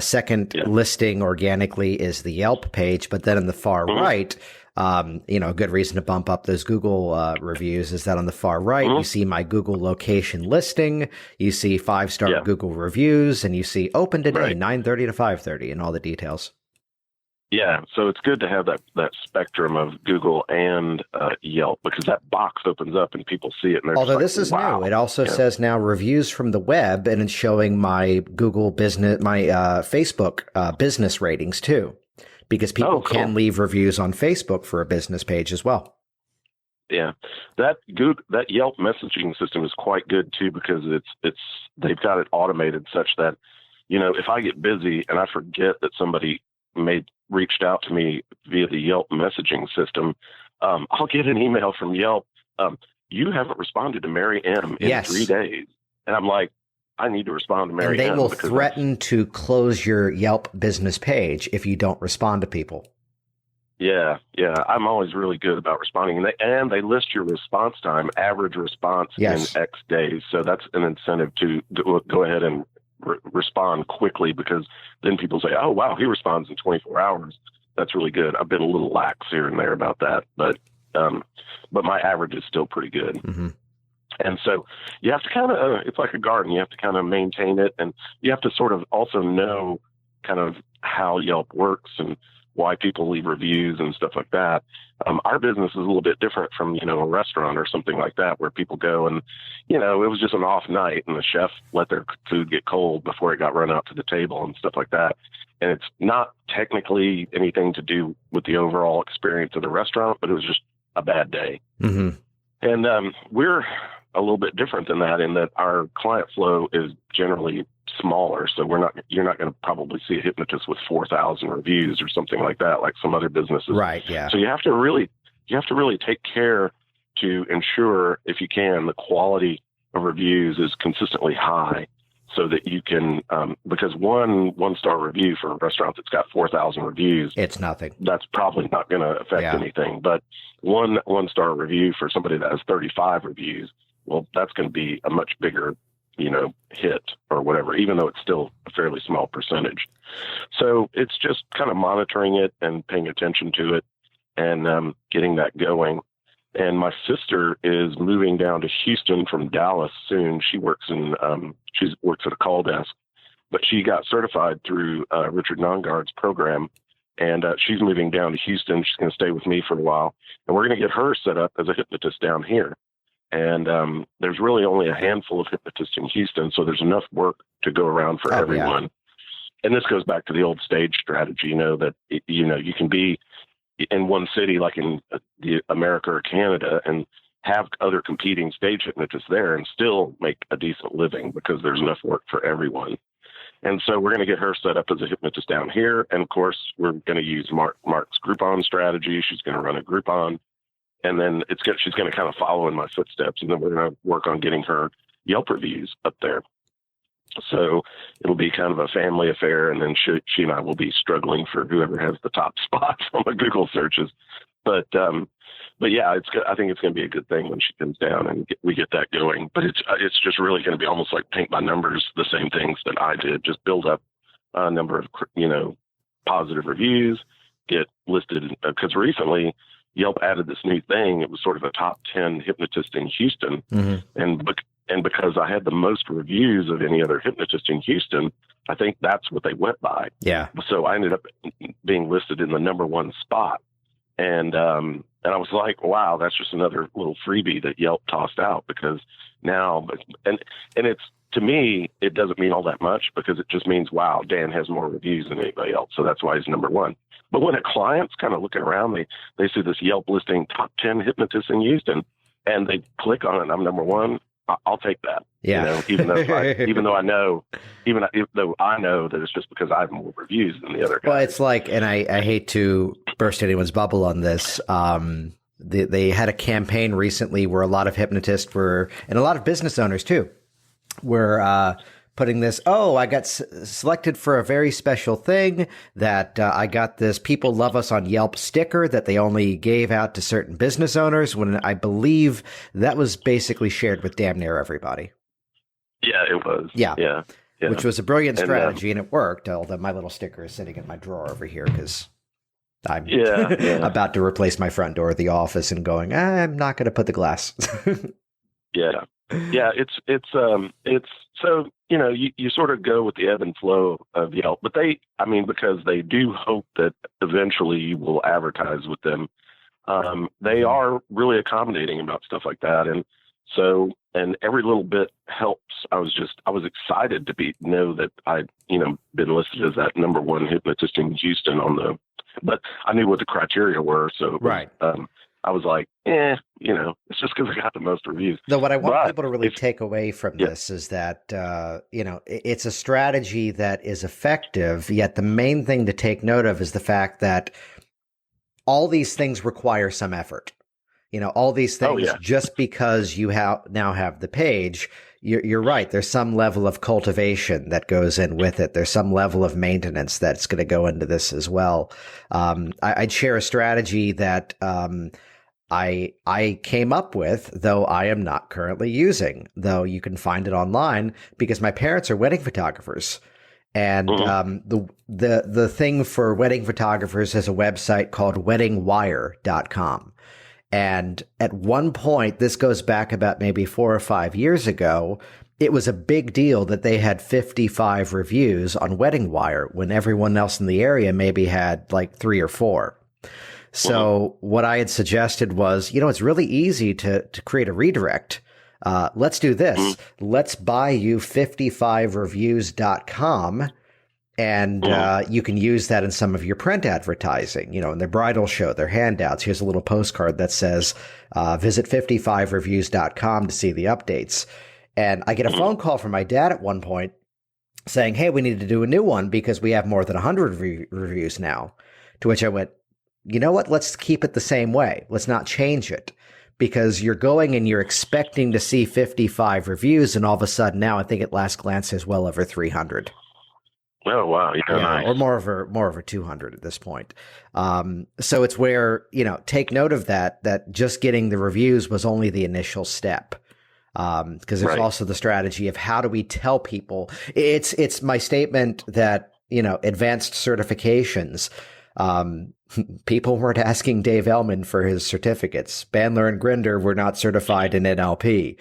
Second listing organically is the Yelp page. But then in the far right, a good reason to bump up those Google reviews is that on the far right, you see my Google location listing. You see 5-star Google reviews, and you see open today, 9:30 to 5:30, and all the details. Yeah, so it's good to have that spectrum of Google and Yelp because that box opens up and people see it. And although this is new, it also says now reviews from the web, and it's showing my Google business, my Facebook business ratings too, because people can leave reviews on Facebook for a business page as well. Yeah, that Yelp messaging system is quite good too because they've got it automated such that if I get busy and I forget that somebody reached out to me via the Yelp messaging system, I'll get an email from Yelp. You haven't responded to Mary M in 3 days. And I'm like, I need to respond to Mary M. And they will threaten to close your Yelp business page if you don't respond to people. Yeah. I'm always really good about responding. And they list your response time, average response in X days. So that's an incentive to go ahead and respond quickly, because then people say, oh, wow, he responds in 24 hours. That's really good. I've been a little lax here and there about that, but my average is still pretty good. And so you have to kind of, it's like a garden. You have to kind of maintain it, and you have to sort of also know kind of how Yelp works and why people leave reviews and stuff like that. Our business is a little bit different from, a restaurant or something like that, where people go and, it was just an off night and the chef let their food get cold before it got run out to the table and stuff like that. And it's not technically anything to do with the overall experience of the restaurant, but it was just a bad day. Mm-hmm. And we're a little bit different than that in that our client flow is generally smaller. So you're not going to probably see a hypnotist with 4,000 reviews or something like that, like some other businesses. Right. Yeah. So you have to really take care to ensure, if you can, the quality of reviews is consistently high, so that you can, because one-star review for a restaurant that's got 4,000 reviews, it's nothing. That's probably not going to affect anything. But one-star review for somebody that has 35 reviews, well, that's going to be a much bigger, hit or whatever, even though it's still a fairly small percentage. So it's just kind of monitoring it and paying attention to it and getting that going. And my sister is moving down to Houston from Dallas soon. She works works at a call desk, but she got certified through Richard Nongard's program, and she's moving down to Houston. She's going to stay with me for a while, and we're going to get her set up as a hypnotist down here. And there's really only a handful of hypnotists in Houston, so there's enough work to go around for everyone. Yeah. And this goes back to the old stage strategy, that you can be in one city, like in the America or Canada, and have other competing stage hypnotists there and still make a decent living because there's enough work for everyone. And so we're going to get her set up as a hypnotist down here. And of course, we're going to use Mark's Groupon strategy. She's going to run a Groupon, and then she's going to kind of follow in my footsteps. And then we're going to work on getting her Yelp reviews up there. So it'll be kind of a family affair, and then she and I will be struggling for whoever has the top spots on the Google searches. But yeah, I think it's going to be a good thing when she comes down and we get that going. But it's just really going to be almost like paint by numbers, the same things that I did. Just build up a number of positive reviews, get listed, because recently Yelp added this new thing. It was sort of a top 10 hypnotist in Houston, and because I had the most reviews of any other hypnotist in Houston, I think that's what they went by. Yeah. So I ended up being listed in the number one spot. And I was like, wow, that's just another little freebie that Yelp tossed out, because now, and it's, to me, it doesn't mean all that much, because it just means, wow, Dan has more reviews than anybody else. So that's why he's number one. But when a client's kind of looking around, they see this Yelp listing, top 10 hypnotists in Houston, and they click on it, I'm number one. I'll take that. Yeah. Even though I know that it's just because I have more reviews than the other guys. Well, it's like, and I hate to burst anyone's bubble on this. They had a campaign recently where a lot of hypnotists were, and a lot of business owners too, were putting this, I got selected for a very special thing, that I got this People Love Us on Yelp sticker that they only gave out to certain business owners, when I believe that was basically shared with damn near everybody. Yeah, it was. Yeah. Which was a brilliant strategy, and it worked, although my little sticker is sitting in my drawer over here because I'm about to replace my front door of the office and going, I'm not going to put the glass. Yeah. Yeah, it's so, you sort of go with the ebb and flow of Yelp, but because they do hope that eventually you will advertise with them. They are really accommodating about stuff like that. And so, and every little bit helps. I was excited to know that I'd, been listed as that number one hypnotist in Houston but I knew what the criteria were. So right. I was like, it's just because I got the most reviews. No, what I want people to really take away from this is that, it's a strategy that is effective, yet the main thing to take note of is the fact that all these things require some effort. All these things, just because you now have the page, you're right. There's some level of cultivation that goes in with it. There's some level of maintenance that's going to go into this as well. I'd share a strategy that I came up with, though I am not currently using, though you can find it online, because my parents are wedding photographers. And the thing for wedding photographers is a website called weddingwire.com. And at one point, this goes back about maybe 4 or 5 years ago, it was a big deal that they had 55 reviews on Wedding Wire when everyone else in the area maybe had like 3 or 4. So what I had suggested was, it's really easy to create a redirect. Let's do this. Let's buy you 55reviews.com. And you can use that in some of your print advertising, in their bridal show, their handouts. Here's a little postcard that says, visit 55reviews.com to see the updates. And I get a phone call from my dad at one point saying, hey, we need to do a new one because we have more than 100 reviews now. To which I went, you know what? Let's keep it the same way. Let's not change it, because you're going and you're expecting to see 55 reviews. And all of a sudden now I think at last glance there's well over 300. Oh, wow. Yeah, nice. Or more over 200 at this point. So it's where, take note of that just getting the reviews was only the initial step. Because there's also the strategy of how do we tell people. It's my statement that, advanced certifications, people weren't asking Dave Ellman for his certificates. Bandler and Grinder were not certified in NLP.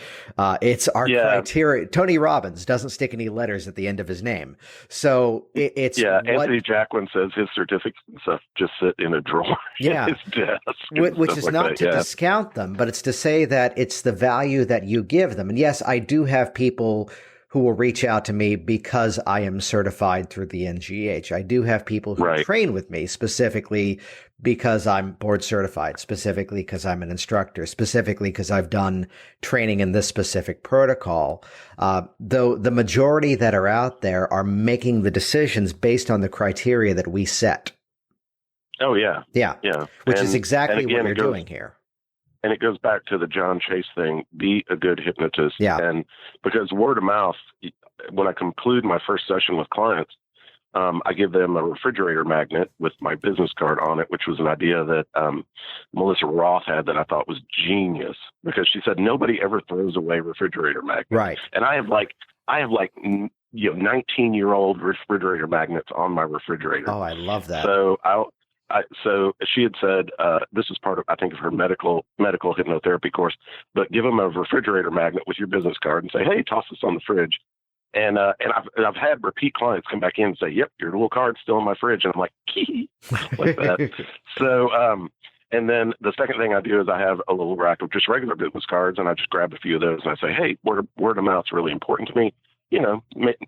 It's our criteria. Tony Robbins doesn't stick any letters at the end of his name. So it's Anthony Jacquin says his certificates and stuff just sit in a drawer in his desk. Which is not to discount them, but it's to say that it's the value that you give them. And yes, I do have people who will reach out to me because I am certified through the NGH. I do have people who train with me specifically because I'm board certified, specifically because I'm an instructor, specifically because I've done training in this specific protocol. Though the majority that are out there are making the decisions based on the criteria that we set. Oh, yeah. Yeah. Which is exactly what you're doing here. And it goes back to the John Chase thing, be a good hypnotist. Yeah. And because word of mouth, when I conclude my first session with clients, I give them a refrigerator magnet with my business card on it, which was an idea that Melissa Roth had that I thought was genius, because she said nobody ever throws away refrigerator magnets. Right. And I have 19-year-old refrigerator magnets on my refrigerator. Oh, I love that. So she had said, this is part of, I think, of her medical hypnotherapy course, but give them a refrigerator magnet with your business card and say, hey, toss this on the fridge. And I've had repeat clients come back in and say, yep, your little card's still in my fridge. And I'm like, like that. So, and then the second thing I do is I have a little rack of just regular business cards, and I just grab a few of those and I say, hey, word of mouth's really important to me.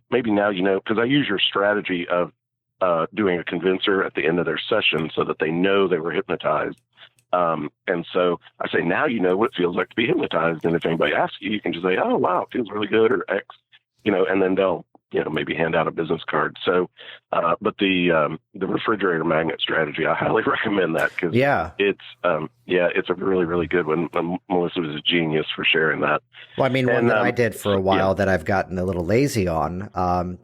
Maybe now, because I use your strategy of doing a convincer at the end of their session so that they know they were hypnotized. And so I say, now you know what it feels like to be hypnotized. And if anybody asks you, you can just say, oh, wow, it feels really good, or X, and then they'll, maybe hand out a business card. So, but the refrigerator magnet strategy, I highly recommend that, because it's a really, really good one. Melissa was a genius for sharing that. Well, I mean, one that I did for a while that I've gotten a little lazy on,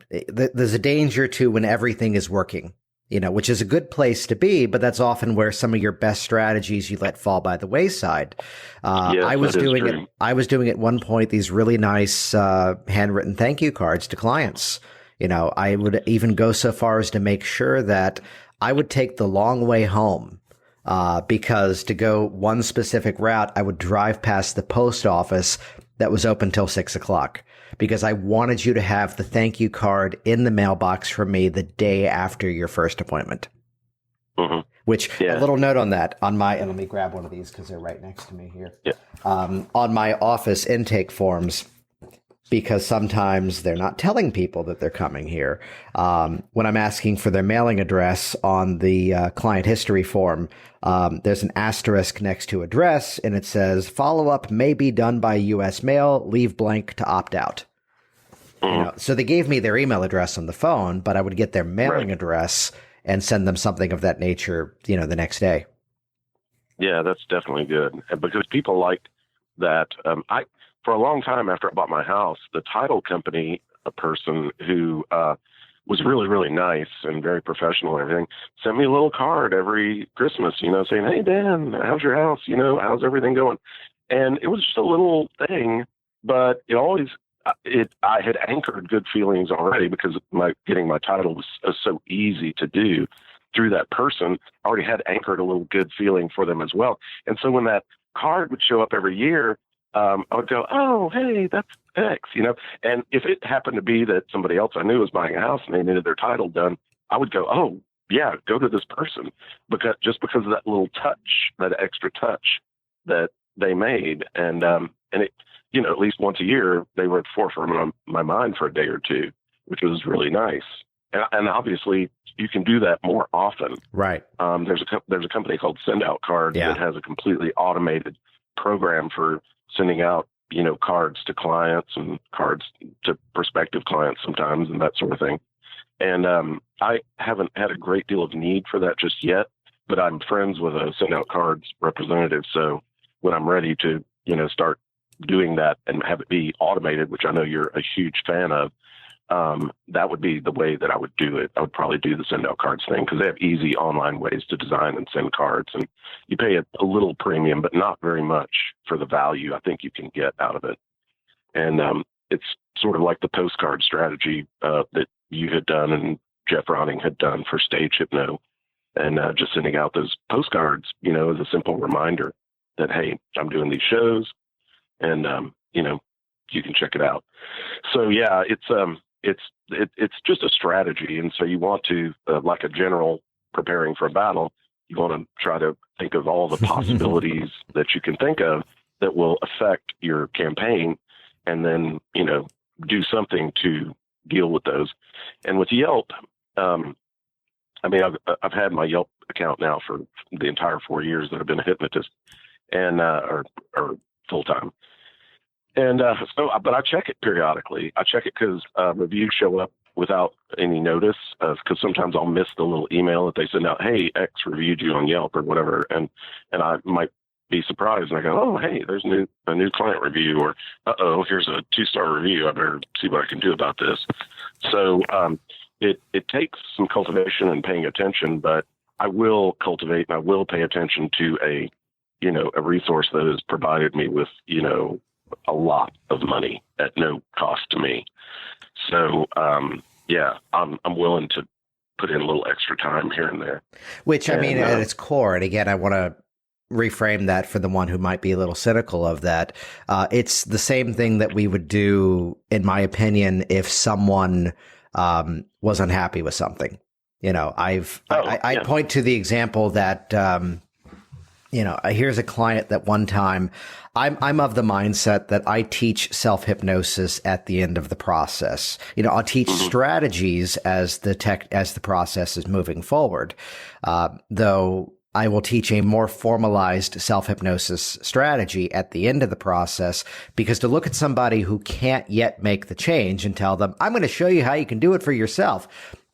there's a danger to when everything is working, which is a good place to be, but that's often where some of your best strategies you let fall by the wayside. I was doing at one point these really nice handwritten thank you cards to clients. I would even go so far as to make sure that I would take the long way home, because to go one specific route, I would drive past the post office that was open till 6:00, because I wanted you to have the thank you card in the mailbox from me the day after your first appointment. Mm-hmm. Which, a little note on that, and let me grab one of these because they're right next to me here. Yeah. On my office intake forms, because sometimes they're not telling people that they're coming here. When I'm asking for their mailing address on the client history form, there's an asterisk next to address, and it says, follow-up may be done by U.S. mail, leave blank to opt out. So they gave me their email address on the phone, but I would get their mailing address and send them something of that nature, the next day. Yeah, that's definitely good. Because people like that. For a long time after I bought my house, the title company, a person who was really, really nice and very professional and everything, sent me a little card every Christmas, saying, hey, Dan, how's your house? How's everything going? And it was just a little thing, but I had anchored good feelings already, because getting my title was so easy to do through that person. I already had anchored a little good feeling for them as well. And so when that card would show up every year, I would go, oh, hey, that's X, and if it happened to be that somebody else I knew was buying a house and they needed their title done, I would go, oh, yeah, go to this person because of that little touch, that extra touch that they made. And it, at least once a year, they were at the forefront of my mind for a day or two, which was really nice. And obviously you can do that more often. Right. There's a company called Send Out Cards that has a completely automated program for sending out, cards to clients and cards to prospective clients sometimes and that sort of thing. And I haven't had a great deal of need for that just yet, but I'm friends with a Send Out Cards representative. So when I'm ready to, start doing that and have it be automated, which I know you're a huge fan of, that would be the way that I would do it. I would probably do the Send Out Cards thing because they have easy online ways to design and send cards, and you pay a little premium, but not very much for the value I think you can get out of it. And it's sort of like the postcard strategy that you had done and Jeff Ronning had done for Stage Hypno, and just sending out those postcards, as a simple reminder that, hey, I'm doing these shows, and you can check it out. So yeah, it's just a strategy. And so you want to, like a general preparing for a battle, you want to try to think of all the possibilities that you can think of that will affect your campaign, and then, do something to deal with those. And with Yelp, I've had my Yelp account now for the entire 4 years that I've been a hypnotist, and, or full time. And but I check it periodically. I check it because reviews show up without any notice, because sometimes I'll miss the little email that they send out, hey, X reviewed you on Yelp or whatever, and I might be surprised, and I go, oh, hey, there's a new client review, or here's a 2-star review. I better see what I can do about this. So it takes some cultivation and paying attention, but I will cultivate and I will pay attention to a resource that has provided me with, a lot of money at no cost to me. So, I'm willing to put in a little extra time here and there. Which, at its core, and again, I want to reframe that for the one who might be a little cynical of that. It's the same thing that we would do, in my opinion, if someone was unhappy with something. I point to the example that, here's a client that one time, I'm of the mindset that I teach self-hypnosis at the end of the process. I'll teach strategies as the process is moving forward. Though I will teach a more formalized self-hypnosis strategy at the end of the process, because to look at somebody who can't yet make the change and tell them, I'm going to show you how you can do it for yourself,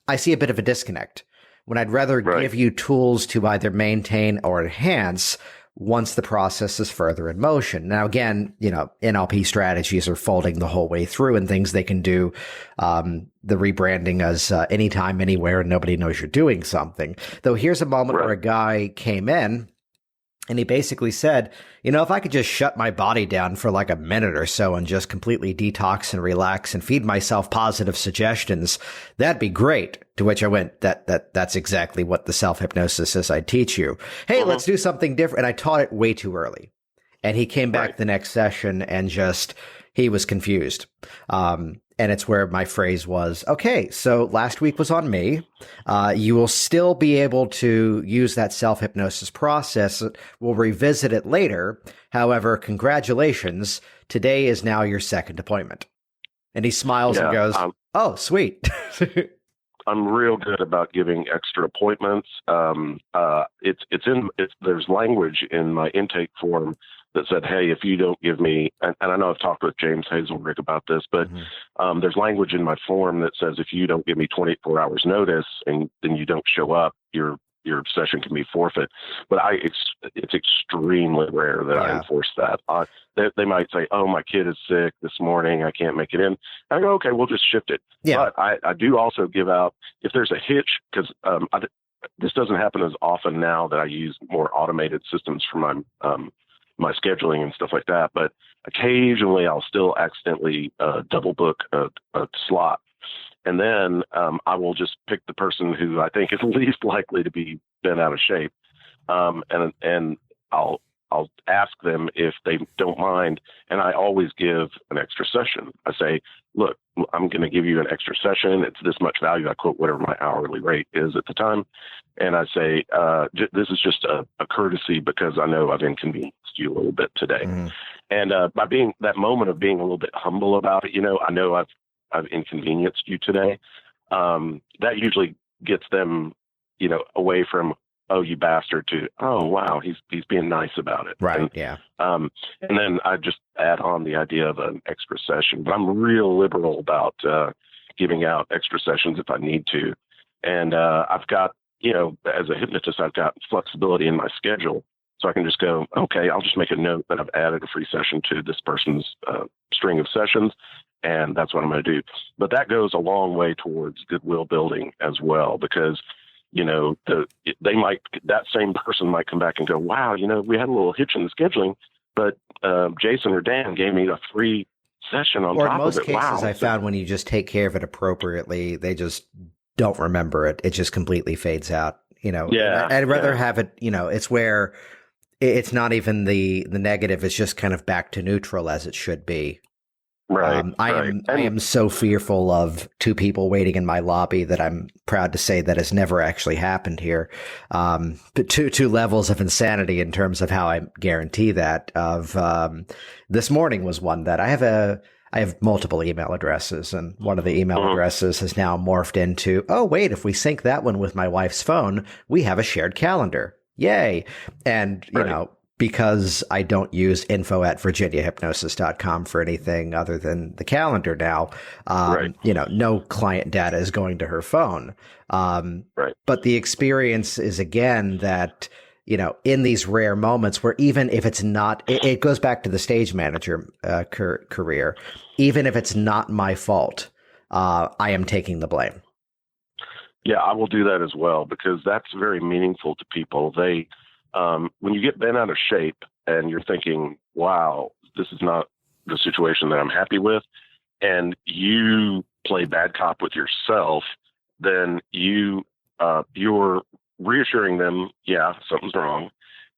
I see a bit of a disconnect. When I'd rather give you tools to either maintain or enhance once the process is further in motion. Now, again, NLP strategies are folding the whole way through, and things they can do, the rebranding as anytime, anywhere, and nobody knows you're doing something. Though here's a moment where a guy came in and he basically said, if I could just shut my body down for like a minute or so and just completely detox and relax and feed myself positive suggestions, that'd be great. To which I went, that's exactly what the self-hypnosis is I teach you. Hey, let's do something different. And I taught it way too early. And he came back the next session and he was confused. And it's where my phrase was, okay, so last week was on me. You will still be able to use that self-hypnosis process. We'll revisit it later. However, congratulations. Today is now your second appointment. And he smiles and goes, oh, sweet. I'm real good about giving extra appointments. There's language in my intake form that said, hey, if you don't give me, and I know I've talked with James Hazelrick about this, but there's language in my form that says, if you don't give me 24 hours notice and then you don't show up, your session can be forfeit. But it's extremely rare that I enforce that. They might say, oh, my kid is sick this morning, I can't make it in. And I go, okay, we'll just shift it. Yeah. But I do also give out, if there's a hitch, because this doesn't happen as often now that I use more automated systems for my scheduling and stuff like that. But occasionally I'll still accidentally double book a slot. And then I will just pick the person who I think is least likely to be bent out of shape. And I'll I'll ask them if they don't mind, and I always give an extra session. I say, look, I'm going to give you an extra session. It's this much value. I quote whatever my hourly rate is at the time. And I say, this is just a courtesy because I know I've inconvenienced you a little bit today. Mm-hmm. And by being that moment of being a little bit humble about it, I know I've inconvenienced you today. That usually gets them, away from, oh, you bastard, to, oh, wow, he's being nice about it. Right. And, yeah. And then I just add on the idea of an extra session, but I'm real liberal about giving out extra sessions if I need to. And I've got, as a hypnotist, I've got flexibility in my schedule. So I can just go, okay, I'll just make a note that I've added a free session to this person's string of sessions, and that's what I'm going to do. But that goes a long way towards goodwill building as well, because that same person might come back and go, wow, we had a little hitch in the scheduling, but Jason or Dan gave me a free session on top of it. Or in most cases, wow. I found when you just take care of it appropriately, they just don't remember it. It just completely fades out. Yeah, I'd rather have it, it's where it's not even the negative. It's just kind of back to neutral as it should be. Right. I am so fearful of two people waiting in my lobby that I'm proud to say that has never actually happened here. But two levels of insanity in terms of how I guarantee that. This morning was one that I have multiple email addresses, and one of the email addresses has now morphed into, oh wait, if we sync that one with my wife's phone, we have a shared calendar. Yay. And because I don't use info@virginiahypnosis.com for anything other than the calendar now, no client data is going to her phone. But the experience is, again, that, in these rare moments where even if it's not, it goes back to the stage manager career, even if it's not my fault, I am taking the blame. Yeah, I will do that as well, because that's very meaningful to people. They, when you get bent out of shape and you're thinking, wow, this is not the situation that I'm happy with, and you play bad cop with yourself, then you're reassuring them, yeah, something's wrong,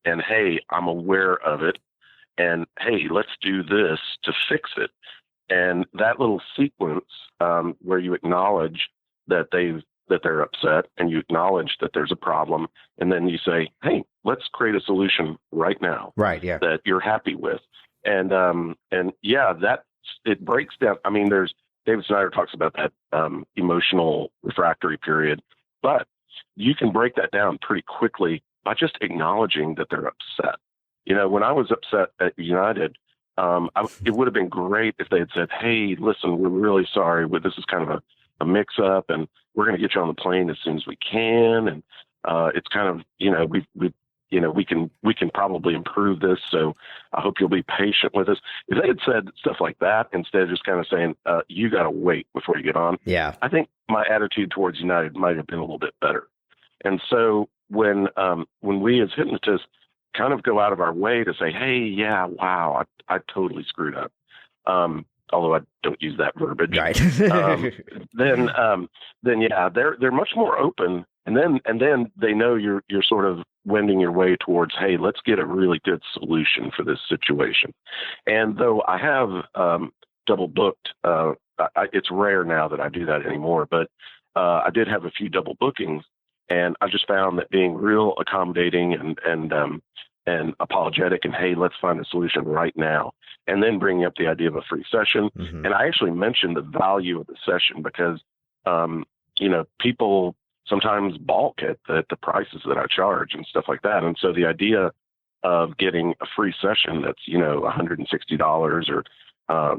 and hey, I'm aware of it, and hey, let's do this to fix it. And that little sequence where you acknowledge that they're upset, and you acknowledge that there's a problem, and then you say, hey, let's create a solution right now. Right. Yeah. That you're happy with. And that it breaks down. I mean, David Snyder talks about that emotional refractory period, but you can break that down pretty quickly by just acknowledging that they're upset. When I was upset at United, it would have been great if they had said, hey, listen, we're really sorry. This is kind of a mix up, and we're going to get you on the plane as soon as we can. And it's kind of, we can probably improve this. So I hope you'll be patient with us. If they had said stuff like that, instead of just kind of saying, you got to wait before you get on. Yeah. I think my attitude towards United might have been a little bit better. And so when we as hypnotists kind of go out of our way to say, hey, yeah, wow, I totally screwed up. Although I don't use that verbiage, right. then yeah, they're much more open, and then they know you're sort of wending your way towards, hey, let's get a really good solution for this situation. And though I have double booked, it's rare now that I do that anymore, but I did have a few double bookings, and I just found that being real accommodating and apologetic, and hey, let's find a solution right now, and then bringing up the idea of a free session. Mm-hmm. And I actually mentioned the value of the session because, people sometimes balk at the prices that I charge and stuff like that. And so the idea of getting a free session that's, $160 or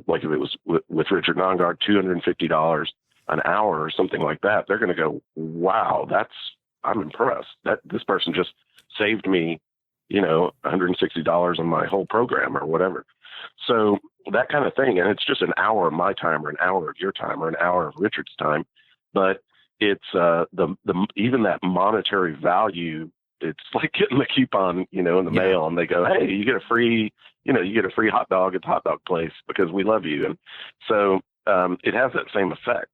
like if it was with Richard Nongard, $250 an hour or something like that, they're going to go, wow, I'm impressed that this person just saved me, $160 on my whole program or whatever. So that kind of thing. And it's just an hour of my time or an hour of your time or an hour of Richard's time. But it's even that monetary value, it's like getting the coupon, in the mail, and they go, hey, you get a free hot dog at the hot dog place because we love you. And so it has that same effect.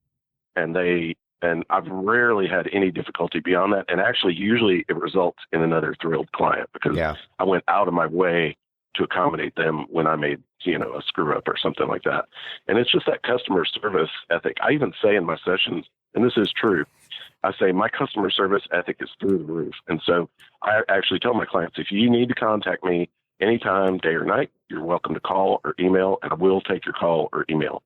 And they And I've rarely had any difficulty beyond that. And actually, usually it results in another thrilled client because I went out of my way to accommodate them when I made, a screw up or something like that. And it's just that customer service ethic. I even say in my sessions, and this is true, I say my customer service ethic is through the roof. And so I actually tell my clients, if you need to contact me anytime, day or night, you're welcome to call or email, and I will take your call or email.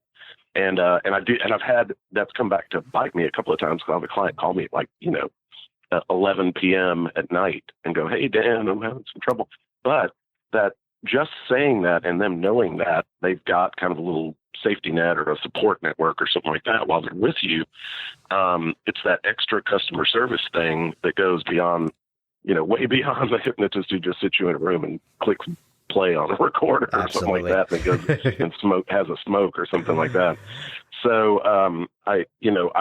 And I do, and I've had that's come back to bite me a couple of times. I'll have a client call me at 11 p.m. at night and go, "Hey Dan, I'm having some trouble." But that just saying that and them knowing that they've got kind of a little safety net or a support network or something like that while they're with you, it's that extra customer service thing that goes beyond, way beyond the hypnotist who just sits you in a room and clicks play on a recorder or something like that goes and has a smoke or something like that. So I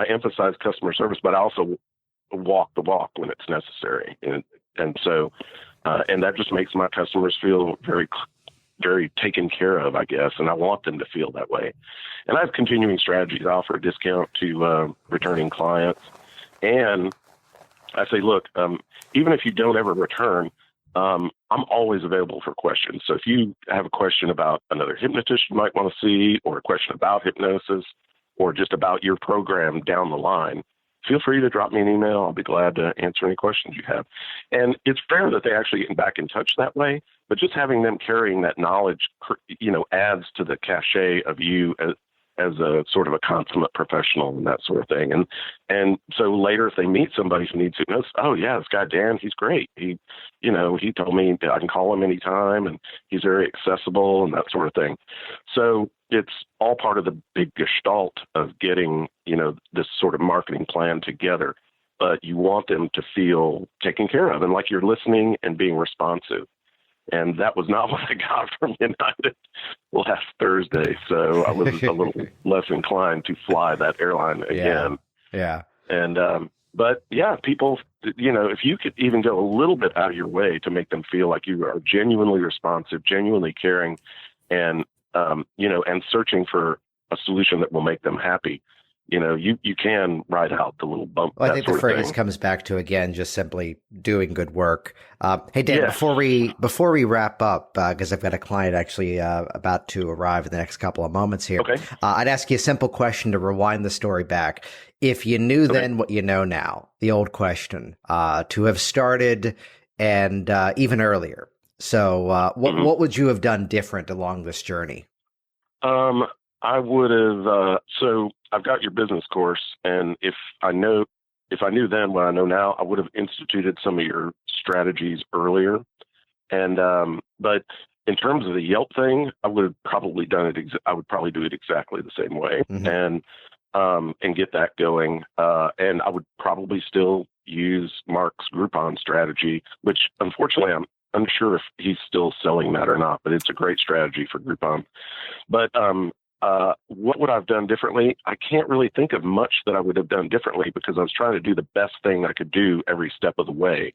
emphasize customer service, but I also walk the walk when it's necessary, and so that just makes my customers feel very, very taken care of, I guess, and I want them to feel that way. And I have continuing strategies. I offer a discount to returning clients, and I say, look, even if you don't ever return, I'm always available for questions. So if you have a question about another hypnotist you might want to see, or a question about hypnosis, or just about your program down the line, feel free to drop me an email. I'll be glad to answer any questions you have. And it's rare that they actually get back in touch that way, but just having them carrying that knowledge, adds to the cachet of you as a sort of a consummate professional and that sort of thing. And so later, if they meet somebody who needs hypnosis, oh yeah, this guy Dan, he's great. He told me that I can call him anytime, and he's very accessible and that sort of thing. So it's all part of the big gestalt of getting, this sort of marketing plan together. But you want them to feel taken care of and like you're listening and being responsive. And that was not what I got from United last Thursday. So I was a little less inclined to fly that airline again. Yeah. And, but yeah, people, if you could even go a little bit out of your way to make them feel like you are genuinely responsive, genuinely caring, and, and searching for a solution that will make them happy, you can ride out the little bump. Well, I think the phrase comes back to, again, just simply doing good work. Hey, Dan, before we wrap up, because I've got a client actually about to arrive in the next couple of moments here, I'd ask you a simple question to rewind the story back. If you knew then what you know now, the old question, to have started and even earlier. So what would you have done different along this journey? I would have, so I've got your business course, and if I knew then what I know now, I would have instituted some of your strategies earlier. And, but in terms of the Yelp thing, I would have probably done it. I would probably do it exactly the same way, and get that going. And I would probably still use Mark's Groupon strategy, which unfortunately I'm unsure if he's still selling that or not, but it's a great strategy for Groupon. But, what would I have done differently? I can't really think of much that I would have done differently because I was trying to do the best thing I could do every step of the way.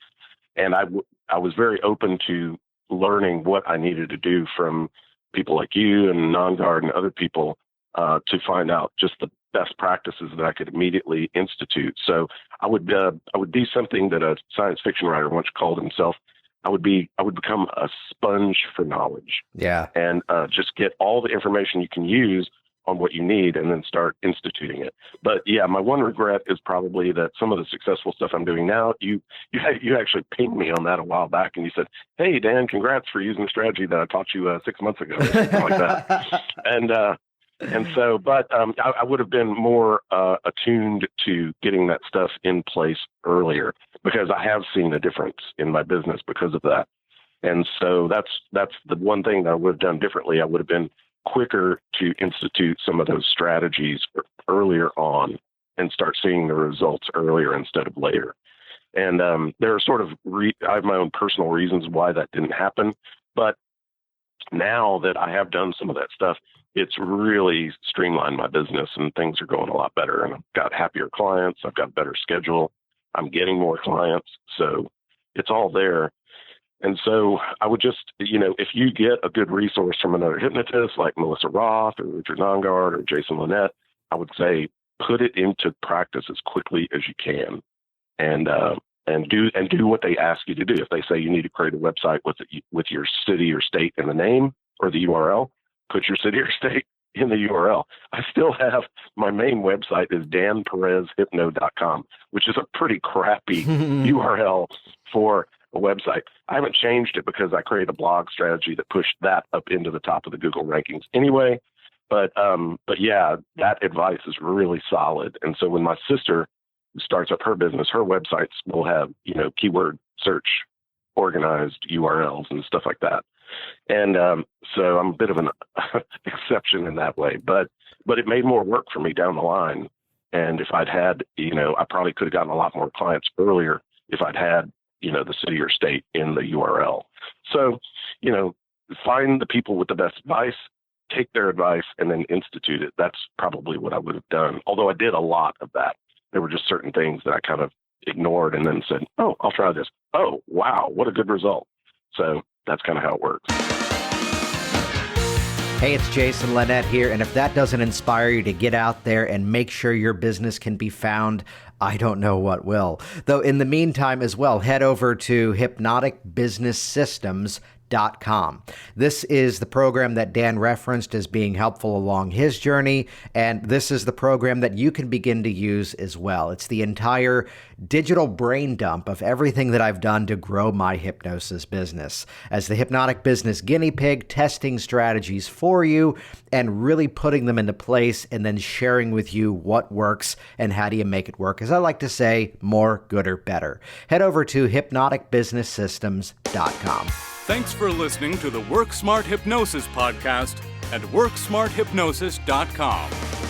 And I was very open to learning what I needed to do from people like you and NonGuard and other people to find out just the best practices that I could immediately institute. So I would be something that a science fiction writer once called himself. I would become a sponge for knowledge. Yeah. And just get all the information you can use on what you need and then start instituting it. But yeah, my one regret is probably that some of the successful stuff I'm doing now, you actually pinged me on that a while back and you said, "Hey Dan, congrats for using the strategy that I taught you 6 months ago," or something like that. And so, but I would have been more attuned to getting that stuff in place earlier, because I have seen a difference in my business because of that. And so that's the one thing that I would have done differently. I would have been quicker to institute some of those strategies earlier on and start seeing the results earlier instead of later. And there are sort of, I have my own personal reasons why that didn't happen. But now that I have done some of that stuff, it's really streamlined my business and things are going a lot better. And I've got happier clients. I've got a better schedule. I'm getting more clients. So it's all there. And so I would just, if you get a good resource from another hypnotist like Melissa Roth or Richard Nongard or Jason Lynette, I would say put it into practice as quickly as you can, and do what they ask you to do. If they say you need to create a website with your city or state in the name or the URL, put your city or state in the URL. I still have my main website is danperezhypno.com, which is a pretty crappy URL for a website. I haven't changed it because I created a blog strategy that pushed that up into the top of the Google rankings anyway. But yeah, that advice is really solid. And so when my sister starts up her business, her websites will have, keyword search organized URLs and stuff like that. And so I'm a bit of an exception in that way, but it made more work for me down the line. And if I'd had, I probably could have gotten a lot more clients earlier if I'd had, the city or state in the URL. So, find the people with the best advice, take their advice, and then institute it. That's probably what I would have done. Although I did a lot of that. There were just certain things that I kind of ignored and then said, oh, I'll try this. Oh, wow, what a good result. So that's kind of how it works. Hey, it's Jason Linett here, and if that doesn't inspire you to get out there and make sure your business can be found, I don't know what will. Though in the meantime as well, head over to hypnoticbusinesssystems.com. This is the program that Dan referenced as being helpful along his journey, and this is the program that you can begin to use as well. It's the entire digital brain dump of everything that I've done to grow my hypnosis business. As the hypnotic business guinea pig, testing strategies for you and really putting them into place and then sharing with you what works and how do you make it work. As I like to say, more, gooder, better. Head over to hypnoticbusinesssystems.com. Thanks for listening to the Work Smart Hypnosis podcast at WorkSmartHypnosis.com.